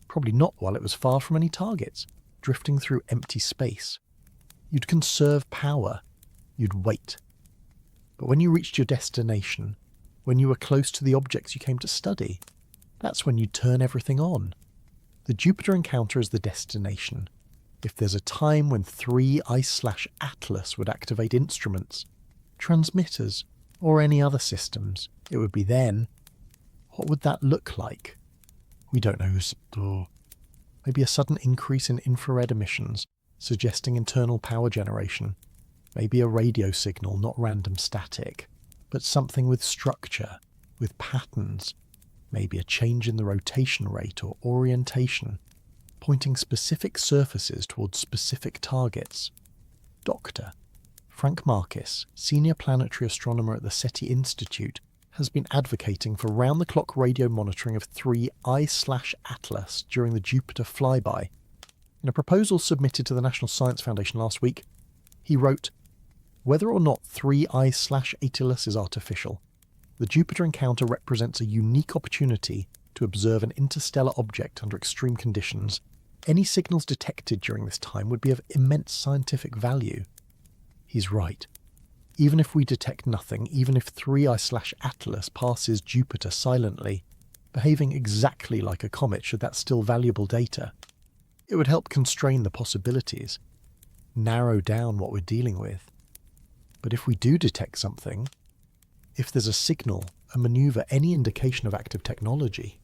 Probably not while it was far from any targets, drifting through empty space. You'd conserve power. You'd wait. But when you reached your destination, when you were close to the objects you came to study, that's when you turn everything on. The Jupiter encounter is the destination. If there's a time when 3I/Atlas would activate instruments, transmitters, or any other systems, it would be then. What would that look like? We don't know. Maybe a sudden increase in infrared emissions, suggesting internal power generation. Maybe a radio signal, not random static, but something with structure, with patterns. Maybe a change in the rotation rate or orientation, pointing specific surfaces towards specific targets. Dr. Frank Marcus, senior planetary astronomer at the SETI Institute, has been advocating for round-the-clock radio monitoring of 3I/Atlas during the Jupiter flyby. In a proposal submitted to the National Science Foundation last week, he wrote, "Whether or not 3I/Atlas is artificial, the Jupiter encounter represents a unique opportunity to observe an interstellar object under extreme conditions. Any signals detected during this time would be of immense scientific value." He's right. Even if we detect nothing, even if 3I/Atlas passes Jupiter silently, behaving exactly like a comet should that still valuable data, it would help constrain the possibilities, narrow down what we're dealing with. But if we do detect something, if there's a signal, a maneuver, any indication of active technology,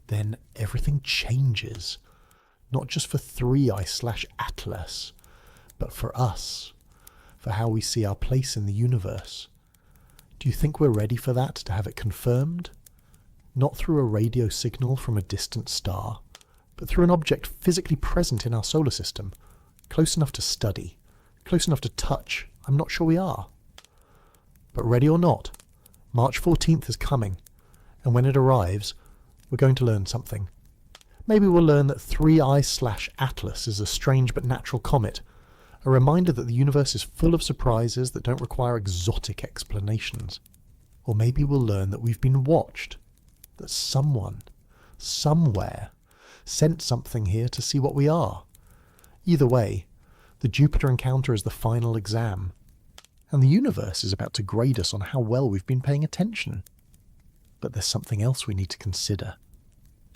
then everything changes. Not just for 3I/Atlas, but for us, for how we see our place in the universe. Do you think we're ready for that, to have it confirmed? Not through a radio signal from a distant star, but through an object physically present in our solar system, close enough to study, close enough to touch. I'm not sure we are. But ready or not, March 14th is coming, and when it arrives, we're going to learn something. Maybe we'll learn that 3I/Atlas is a strange but natural comet, a reminder that the universe is full of surprises that don't require exotic explanations. Or maybe we'll learn that we've been watched, that someone, somewhere, sent something here to see what we are. Either way, the Jupiter encounter is the final exam, and the universe is about to grade us on how well we've been paying attention. But there's something else we need to consider.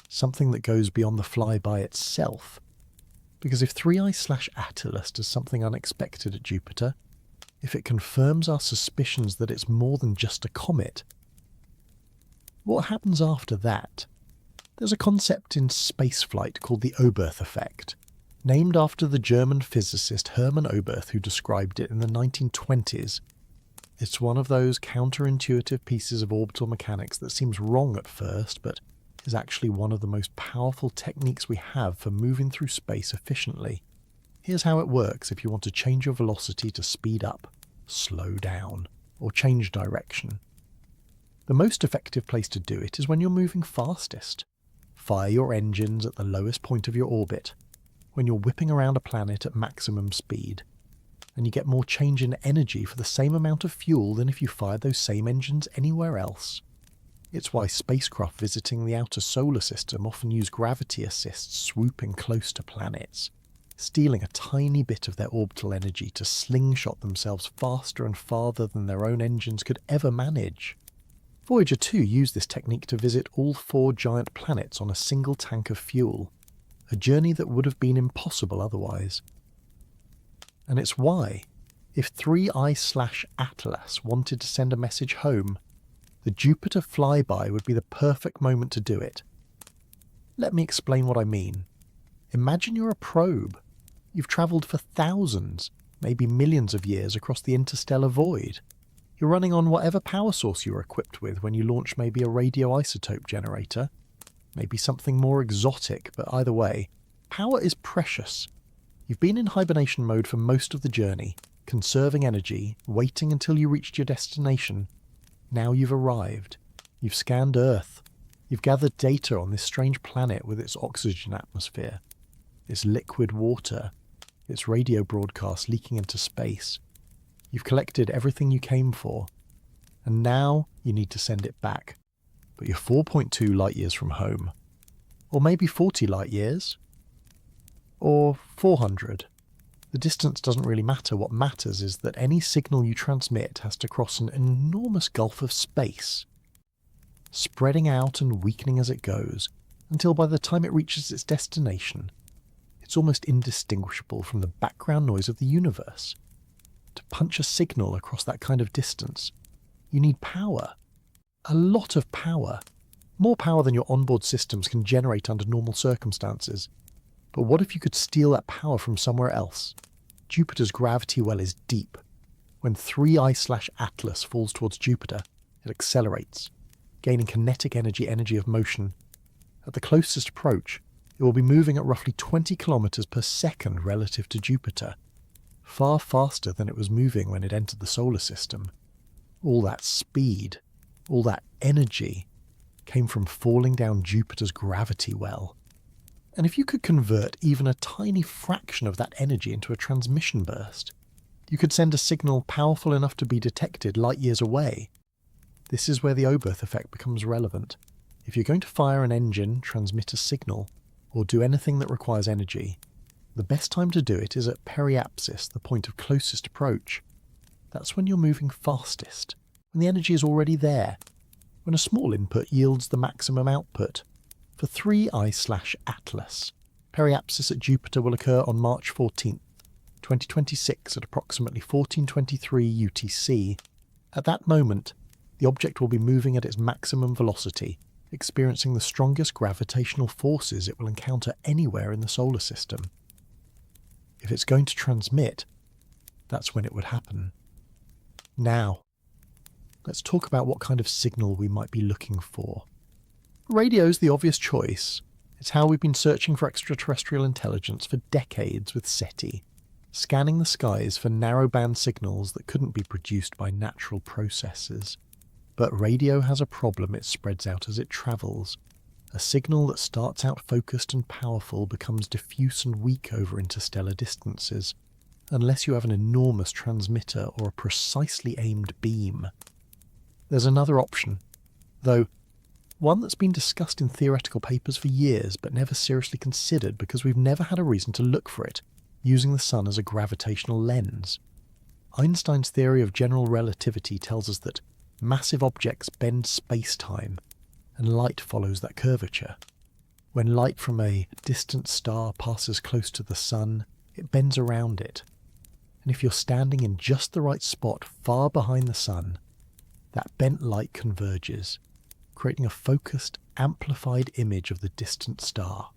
Something that goes beyond the flyby itself. Because if 3I/Atlas does something unexpected at Jupiter, if it confirms our suspicions that it's more than just a comet, what happens after that? There's a concept in spaceflight called the Oberth effect, named after the German physicist Hermann Oberth, who described it in the 1920s. It's one of those counterintuitive pieces of orbital mechanics that seems wrong at first, but is actually one of the most powerful techniques we have for moving through space efficiently. Here's how it works if you want to change your velocity to speed up, slow down, or change direction. The most effective place to do it is when you're moving fastest. Fire your engines at the lowest point of your orbit, when you're whipping around a planet at maximum speed, and you get more change in energy for the same amount of fuel than if you fired those same engines anywhere else. It's why spacecraft visiting the outer solar system often use gravity assists swooping close to planets, stealing a tiny bit of their orbital energy to slingshot themselves faster and farther than their own engines could ever manage. Voyager 2 used this technique to visit all 4 giant planets on a single tank of fuel, a journey that would have been impossible otherwise. And it's why, if 3I/Atlas wanted to send a message home, the Jupiter flyby would be the perfect moment to do it. Let me explain what I mean. Imagine you're a probe. You've travelled for thousands, maybe millions of years across the interstellar void. You're running on whatever power source you were equipped with when you launched, maybe a radioisotope generator, maybe something more exotic, but either way, power is precious. You've been in hibernation mode for most of the journey, conserving energy, waiting until you reached your destination. Now you've arrived. You've scanned Earth. You've gathered data on this strange planet with its oxygen atmosphere, its liquid water, its radio broadcasts leaking into space. You've collected everything you came for, and now you need to send it back. But you're 4.2 light years from home. Or maybe 40 light years. Or 400. The distance doesn't really matter. What matters is that any signal you transmit has to cross an enormous gulf of space, spreading out and weakening as it goes, until by the time it reaches its destination, it's almost indistinguishable from the background noise of the universe. To punch a signal across that kind of distance, you need power. A lot of power. More power than your onboard systems can generate under normal circumstances. But what if you could steal that power from somewhere else? Jupiter's gravity well is deep. When 3I/Atlas falls towards Jupiter, it accelerates, gaining kinetic energy of motion. At the closest approach, it will be moving at roughly 20 kilometers per second relative to Jupiter, far faster than it was moving when it entered the solar system. All that speed, all that energy, came from falling down Jupiter's gravity well. And if you could convert even a tiny fraction of that energy into a transmission burst, you could send a signal powerful enough to be detected light years away. This is where the Oberth effect becomes relevant. If you're going to fire an engine, transmit a signal, or do anything that requires energy, the best time to do it is at periapsis, the point of closest approach. That's when you're moving fastest, when the energy is already there, when a small input yields the maximum output. For 3I/Atlas, periapsis at Jupiter will occur on March 14th, 2026 at approximately 14:23 UTC. At that moment, the object will be moving at its maximum velocity, experiencing the strongest gravitational forces it will encounter anywhere in the solar system. If it's going to transmit, that's when it would happen. Now, let's talk about what kind of signal we might be looking for. Radio's the obvious choice. It's how we've been searching for extraterrestrial intelligence for decades with SETI, scanning the skies for narrowband signals that couldn't be produced by natural processes. But radio has a problem it spreads out as it travels. A signal that starts out focused and powerful becomes diffuse and weak over interstellar distances, unless you have an enormous transmitter or a precisely aimed beam. There's another option, though one that's been discussed in theoretical papers for years but never seriously considered because we've never had a reason to look for it, using the sun as a gravitational lens. Einstein's theory of general relativity tells us that massive objects bend space-time, and light follows that curvature. When light from a distant star passes close to the sun, it bends around it. And if you're standing in just the right spot far behind the sun, that bent light converges, creating a focused, amplified image of the distant star.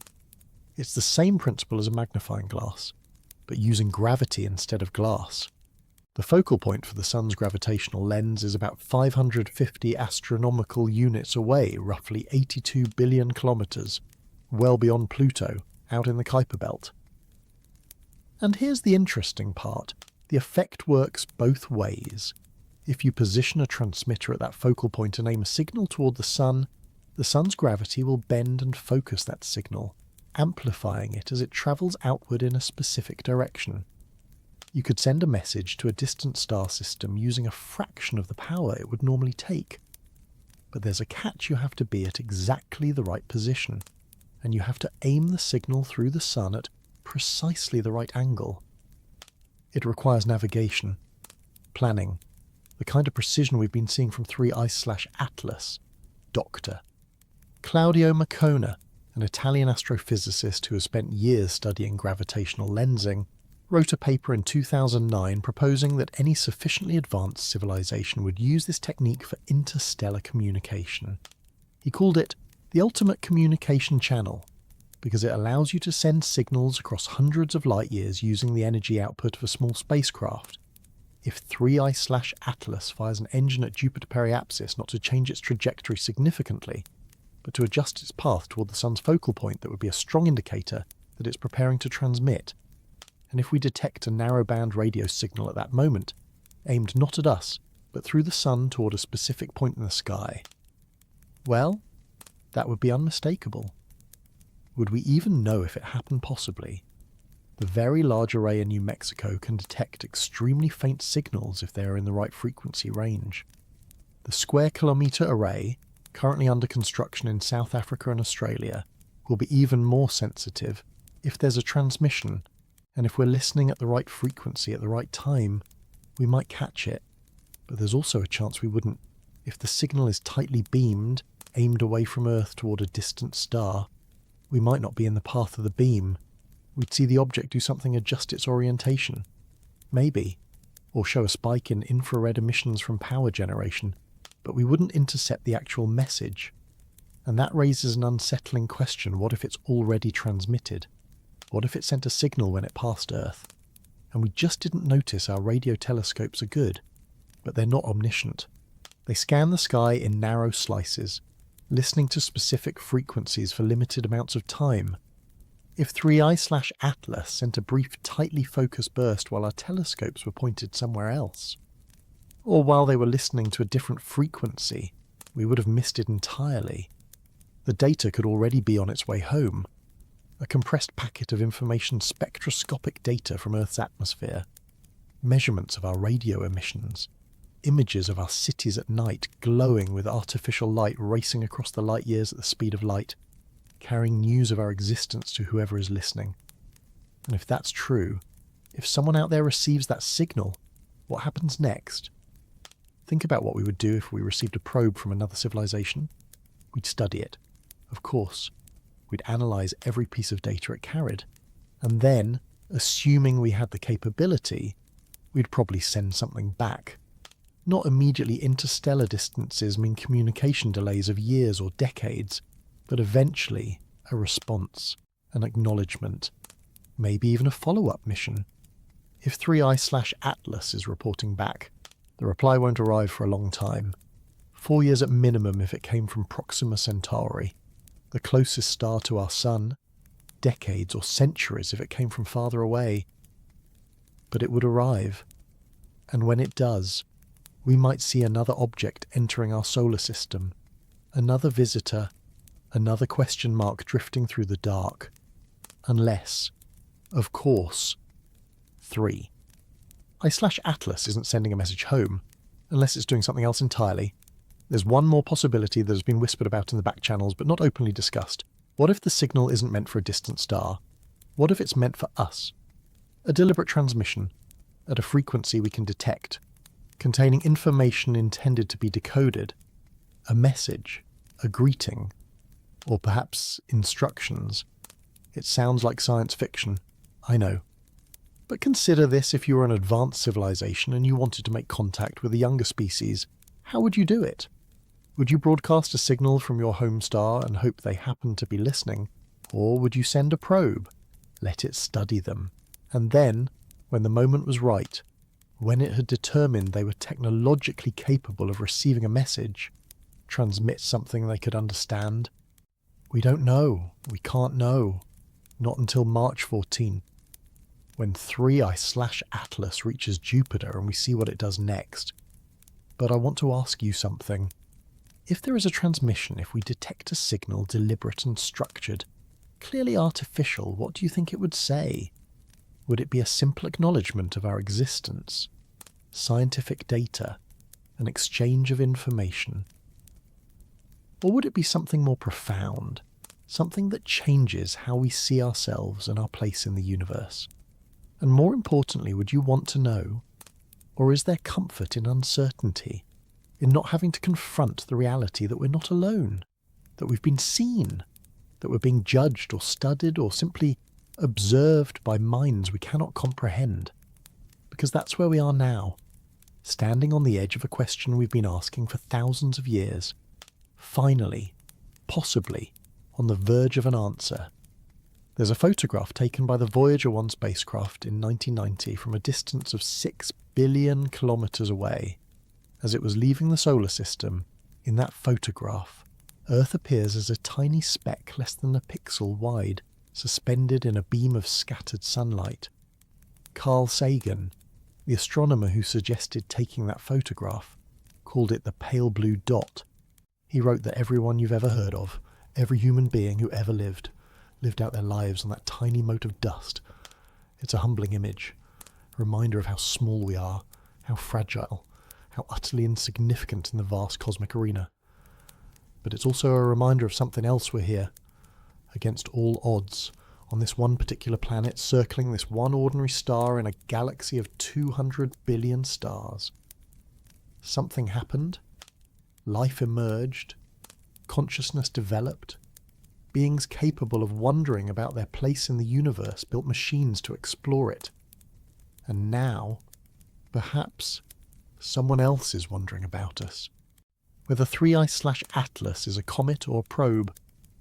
It's the same principle as a magnifying glass, but using gravity instead of glass. The focal point for the sun's gravitational lens is about 550 astronomical units away, roughly 82 billion kilometres, well beyond Pluto, out in the Kuiper Belt. And here's the interesting part. The effect works both ways. If you position a transmitter at that focal point and aim a signal toward the sun's gravity will bend and focus that signal, amplifying it as it travels outward in a specific direction. You could send a message to a distant star system using a fraction of the power it would normally take. But there's a catch: you have to be at exactly the right position, and you have to aim the signal through the sun at precisely the right angle. It requires navigation, planning, the kind of precision we've been seeing from 3I/Atlas. Dr. Claudio Maccona, an Italian astrophysicist who has spent years studying gravitational lensing, wrote a paper in 2009 proposing that any sufficiently advanced civilization would use this technique for interstellar communication. He called it the ultimate communication channel, because it allows you to send signals across hundreds of light years using the energy output of a small spacecraft. If 3I/Atlas fires an engine at Jupiter periapsis not to change its trajectory significantly, but to adjust its path toward the sun's focal point, that would be a strong indicator that it's preparing to transmit. And if we detect a narrowband radio signal at that moment, aimed not at us, but through the sun toward a specific point in the sky, well, that would be unmistakable. Would we even know if it happened possibly? The Very Large Array in New Mexico can detect extremely faint signals if they are in the right frequency range. The Square Kilometre Array, currently under construction in South Africa and Australia, will be even more sensitive if there's a transmission, and if we're listening at the right frequency at the right time, we might catch it. But there's also a chance we wouldn't. If the signal is tightly beamed, aimed away from Earth toward a distant star, we might not be in the path of the beam. We'd see the object do something, adjust its orientation. Maybe. Or show a spike in infrared emissions from power generation, but we wouldn't intercept the actual message. And that raises an unsettling question: what if it's already transmitted? What if it sent a signal when it passed Earth? And we just didn't notice. Our radio telescopes are good, but they're not omniscient. They scan the sky in narrow slices, listening to specific frequencies for limited amounts of time. If 3I/Atlas sent a brief, tightly focused burst while our telescopes were pointed somewhere else, or while they were listening to a different frequency, we would have missed it entirely. The data could already be on its way home. A compressed packet of information, spectroscopic data from Earth's atmosphere, measurements of our radio emissions, images of our cities at night glowing with artificial light racing across the light years at the speed of light, carrying news of our existence to whoever is listening. And if that's true, if someone out there receives that signal, What happens next? Think about what we would do if we received a probe from another civilization. We'd study it, of course. We'd analyse every piece of data it carried. And then, assuming we had the capability, we'd probably send something back. Not immediately. Interstellar distances mean communication delays of years or decades, but eventually a response, an acknowledgement, maybe even a follow-up mission. If 3i/Atlas is reporting back, the reply won't arrive for a long time. 4 years at minimum if it came from Proxima Centauri, the closest star to our Sun, decades or centuries if it came from farther away. But it would arrive, and when it does, we might see another object entering our solar system, another visitor, another question mark drifting through the dark. Unless, of course, 3i/Atlas isn't sending a message home, unless it's doing something else entirely. There's one more possibility that has been whispered about in the back channels but not openly discussed. What if the signal isn't meant for a distant star? What if it's meant for us? A deliberate transmission, at a frequency we can detect, containing information intended to be decoded, a message, a greeting, or perhaps instructions. It sounds like science fiction, I know. But consider this: if you were an advanced civilization and you wanted to make contact with a younger species, how would you do it? Would you broadcast a signal from your home star and hope they happen to be listening? Or would you send a probe, let it study them, and then, when the moment was right, when it had determined they were technologically capable of receiving a message, transmit something they could understand? We don't know. We can't know. Not until March 14, when 3i/Atlas reaches Jupiter and we see what it does next. But I want to ask you something. If there is a transmission, if we detect a signal deliberate and structured, clearly artificial, what do you think it would say? Would it be a simple acknowledgement of our existence? Scientific data? An exchange of information? Or would it be something more profound? Something that changes how we see ourselves and our place in the universe? And more importantly, would you want to know? Or is there comfort in uncertainty? In not having to confront the reality that we're not alone? That we've been seen? That we're being judged or studied or simply observed by minds we cannot comprehend? Because that's where we are now, standing on the edge of a question we've been asking for thousands of years. Finally, possibly, on the verge of an answer. There's a photograph taken by the Voyager 1 spacecraft in 1990 from a distance of 6 billion kilometres away. As it was leaving the solar system, in that photograph, Earth appears as a tiny speck less than a pixel wide, suspended in a beam of scattered sunlight. Carl Sagan, the astronomer who suggested taking that photograph, called it the pale blue dot. He wrote that everyone you've ever heard of, every human being who ever lived out their lives on that tiny mote of dust. It's a humbling image, a reminder of how small we are, how fragile, how utterly insignificant in the vast cosmic arena. But it's also a reminder of something else we're here, against all odds, on this one particular planet, circling this one ordinary star in a galaxy of 200 billion stars. Something happened. Life emerged. Consciousness developed. Beings capable of wondering about their place in the universe built machines to explore it. And now, perhaps, someone else is wondering about us. Whether 3i/Atlas is a comet or probe,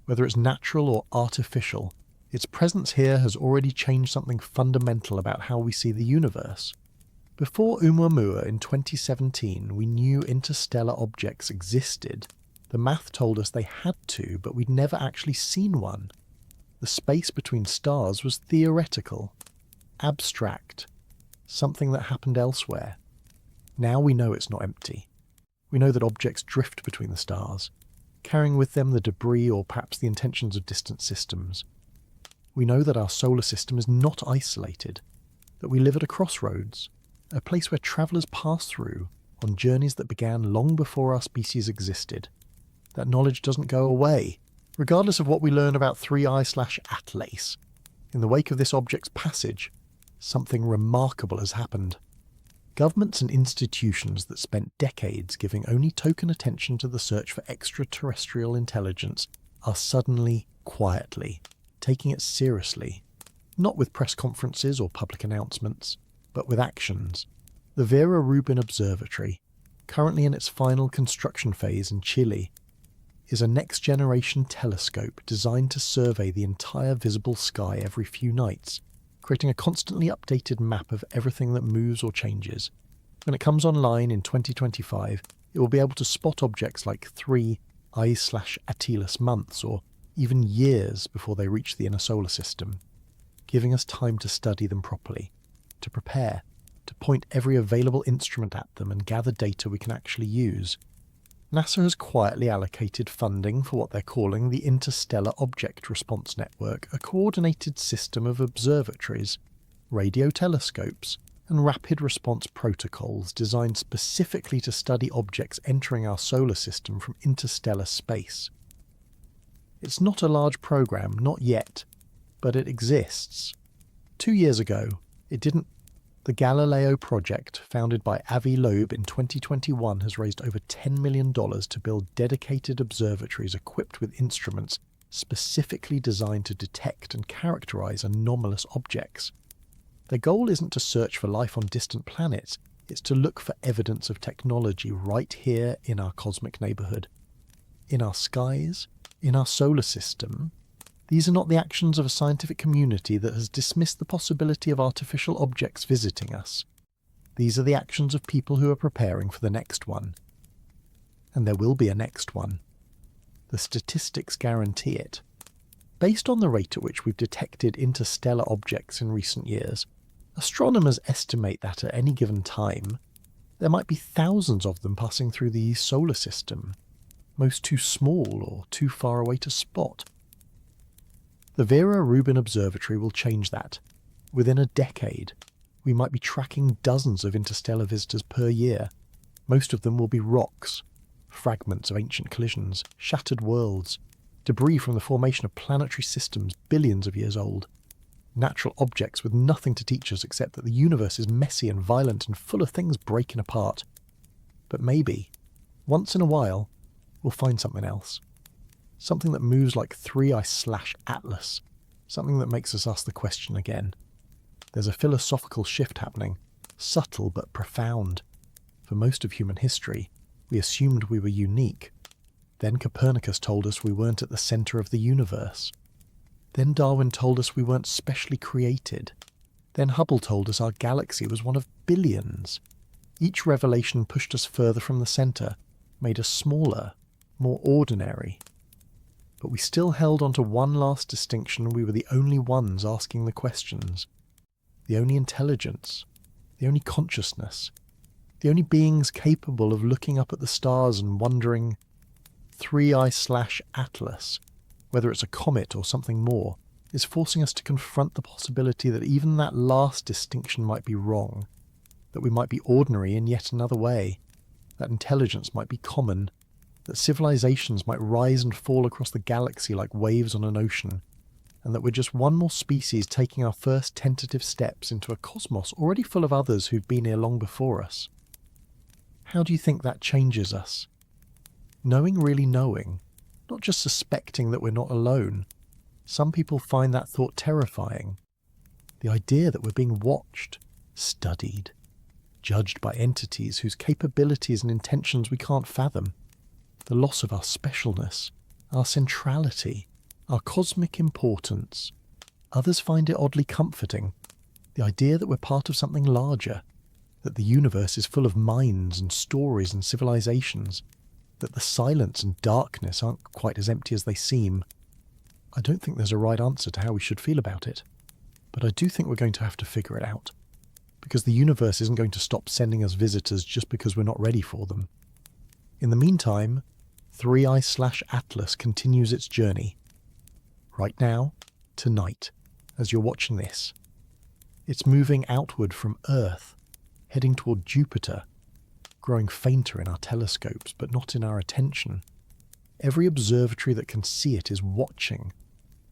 whether it's natural or artificial, its presence here has already changed something fundamental about how we see the universe. Before Oumuamua in 2017 we knew interstellar objects existed. The math told us they had to, but we'd never actually seen one. The space between stars was theoretical, abstract, something that happened elsewhere. Now we know it's not empty. We know that objects drift between the stars, carrying with them the debris or perhaps the intentions of distant systems. We know that our solar system is not isolated, that we live at a crossroads, a place where travellers pass through on journeys that began long before our species existed. That knowledge doesn't go away, regardless of what we learn about 3i/Atlas. In the wake of this object's passage, something remarkable has happened. Governments and institutions that spent decades giving only token attention to the search for extraterrestrial intelligence are suddenly, quietly, taking it seriously, not with press conferences or public announcements, but with actions. The Vera Rubin Observatory, currently in its final construction phase in Chile, is a next-generation telescope designed to survey the entire visible sky every few nights, creating a constantly updated map of everything that moves or changes. When it comes online in 2025, it will be able to spot objects like 3 I/Attilas months or even years before they reach the inner solar system, giving us time to study them properly, to prepare, to point every available instrument at them and gather data we can actually use. NASA has quietly allocated funding for what they're calling the Interstellar Object Response Network, a coordinated system of observatories, radio telescopes, and rapid response protocols designed specifically to study objects entering our solar system from interstellar space. It's not a large program, not yet, but it exists. 2 years ago, it didn't. The Galileo project, founded by Avi Loeb in 2021, has raised over $10 million to build dedicated observatories equipped with instruments specifically designed to detect and characterize anomalous objects. Their goal isn't to search for life on distant planets, it's to look for evidence of technology right here in our cosmic neighborhood. In our skies, in our solar system. These are not the actions of a scientific community that has dismissed the possibility of artificial objects visiting us. These are the actions of people who are preparing for the next one. And there will be a next one. The statistics guarantee it. Based on the rate at which we've detected interstellar objects in recent years, astronomers estimate that at any given time, there might be thousands of them passing through the solar system, most too small or too far away to spot. The Vera Rubin Observatory will change that. Within a decade, we might be tracking dozens of interstellar visitors per year. Most of them will be rocks, fragments of ancient collisions, shattered worlds, debris from the formation of planetary systems billions of years old, natural objects with nothing to teach us except that the universe is messy and violent and full of things breaking apart. But maybe, once in a while, we'll find something else. Something that moves like 3 I/Atlas. Something that makes us ask the question again. There's a philosophical shift happening, subtle but profound. For most of human history, we assumed we were unique. Then Copernicus told us we weren't at the centre of the universe. Then Darwin told us we weren't specially created. Then Hubble told us our galaxy was one of billions. Each revelation pushed us further from the centre, made us smaller, more ordinary. But we still held on to one last distinction: we were the only ones asking the questions. The only intelligence. The only consciousness. The only beings capable of looking up at the stars and wondering, 3 I/Atlas, whether it's a comet or something more, is forcing us to confront the possibility that even that last distinction might be wrong, that we might be ordinary in yet another way, that intelligence might be common, that civilizations might rise and fall across the galaxy like waves on an ocean, and that we're just one more species taking our first tentative steps into a cosmos already full of others who've been here long before us. How do you think that changes us? Knowing really knowing, not just suspecting that we're not alone. Some people find that thought terrifying. The idea that we're being watched, studied, judged by entities whose capabilities and intentions we can't fathom. The loss of our specialness, our centrality, our cosmic importance. Others find it oddly comforting. The idea that we're part of something larger, that the universe is full of minds and stories and civilizations, that the silence and darkness aren't quite as empty as they seem. I don't think there's a right answer to how we should feel about it, but I do think we're going to have to figure it out, because the universe isn't going to stop sending us visitors just because we're not ready for them. In the meantime, 3 I/Atlas continues its journey. Right now, tonight, as you're watching this, it's moving outward from Earth, heading toward Jupiter, growing fainter in our telescopes, but not in our attention. Every observatory that can see it is watching.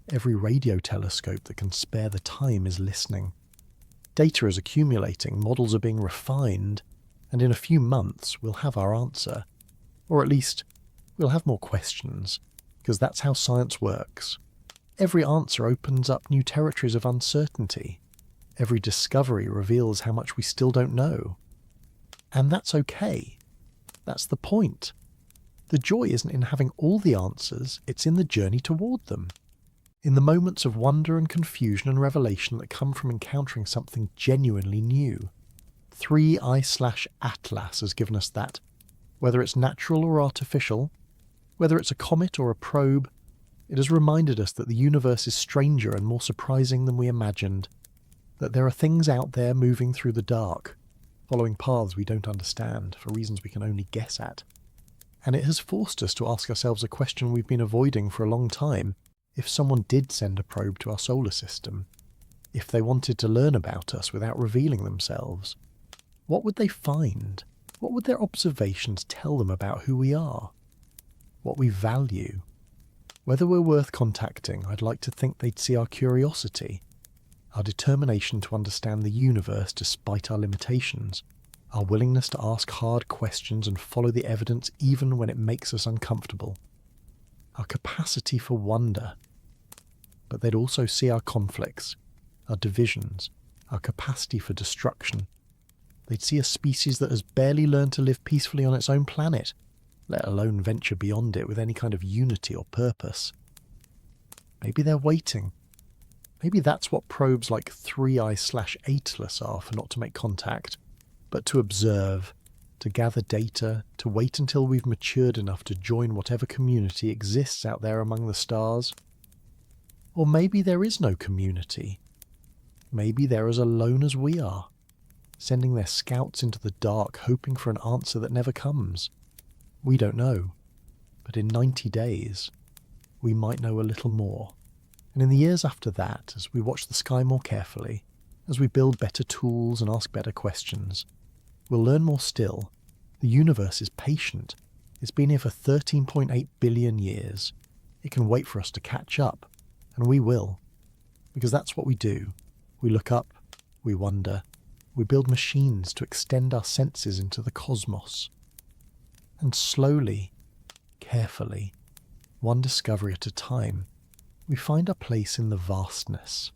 Every radio telescope that can spare the time is listening. Data is accumulating, models are being refined, and in a few months we'll have our answer. Or at least, we'll have more questions, because that's how science works. Every answer opens up new territories of uncertainty. Every discovery reveals how much we still don't know. And that's okay. That's the point. The joy isn't in having all the answers, it's in the journey toward them. In the moments of wonder and confusion and revelation that come from encountering something genuinely new. 3I/Atlas has given us that. Whether it's natural or artificial, whether it's a comet or a probe, it has reminded us that the universe is stranger and more surprising than we imagined, that there are things out there moving through the dark, following paths we don't understand for reasons we can only guess at. And it has forced us to ask ourselves a question we've been avoiding for a long time. If someone did send a probe to our solar system, if they wanted to learn about us without revealing themselves, what would they find? What would their observations tell them about who we are? What we value? Whether we're worth contacting, I'd like to think they'd see our curiosity, our determination to understand the universe despite our limitations, our willingness to ask hard questions and follow the evidence even when it makes us uncomfortable, our capacity for wonder. But they'd also see our conflicts, our divisions, our capacity for destruction. They'd see a species that has barely learned to live peacefully on its own planet, let alone venture beyond it with any kind of unity or purpose. Maybe they're waiting. Maybe that's what probes like 3I/Atlas are, for not to make contact, but to observe, to gather data, to wait until we've matured enough to join whatever community exists out there among the stars. Or maybe there is no community. Maybe they're as alone as we are, sending their scouts into the dark hoping for an answer that never comes. We don't know, but in 90 days, we might know a little more. And in the years after that, as we watch the sky more carefully, as we build better tools and ask better questions, we'll learn more still. The universe is patient. It's been here for 13.8 billion years. It can wait for us to catch up, and we will. Because that's what we do. We look up, we wonder, we build machines to extend our senses into the cosmos. And slowly, carefully, one discovery at a time, we find our place in the vastness.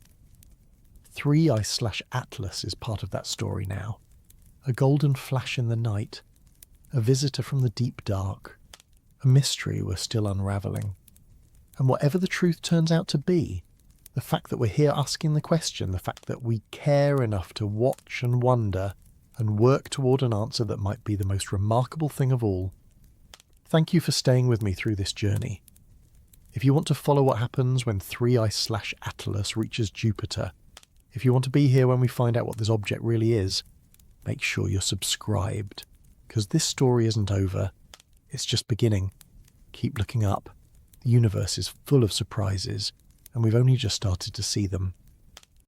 3I/Atlas is part of that story now. A golden flash in the night, a visitor from the deep dark, a mystery we're still unravelling. And whatever the truth turns out to be, the fact that we're here asking the question, the fact that we care enough to watch and wonder and work toward an answer that might be the most remarkable thing of all. Thank you for staying with me through this journey. If you want to follow what happens when 3I/Atlas reaches Jupiter, if you want to be here when we find out what this object really is, make sure you're subscribed, because this story isn't over. It's just beginning. Keep looking up. The universe is full of surprises, and we've only just started to see them.